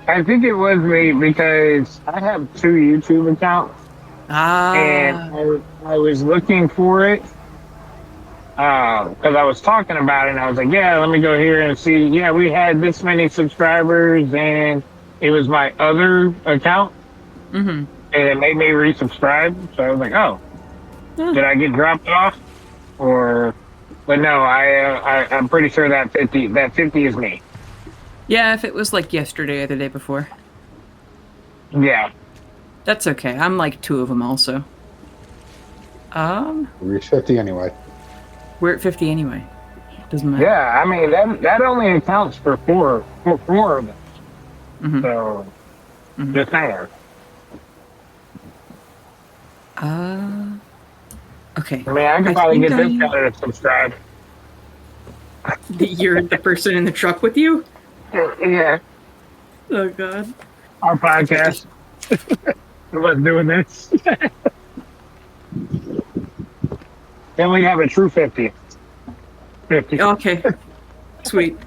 I think it was me because I have 2 YouTube accounts. And I was looking for it because I was talking about it, and I was like, yeah, let me go here and see. Yeah, we had this many subscribers, and it was my other account, and it made me resubscribe. So I was like, oh, did I get dropped off? But no, I'm pretty sure that 50 is me. Yeah, if it was like yesterday or the day before. Yeah. That's okay. I'm like 2 of them also. We reached 50 anyway. We're at 50 anyway. Doesn't matter. Yeah, I mean that only accounts for four of them. So just saying. Okay. I mean, I could probably get this guy to subscribe. You're the person in the truck with you? Yeah. Oh god. Our podcast. Let's doing this. Then we have a true 50. 50. Okay. Sweet.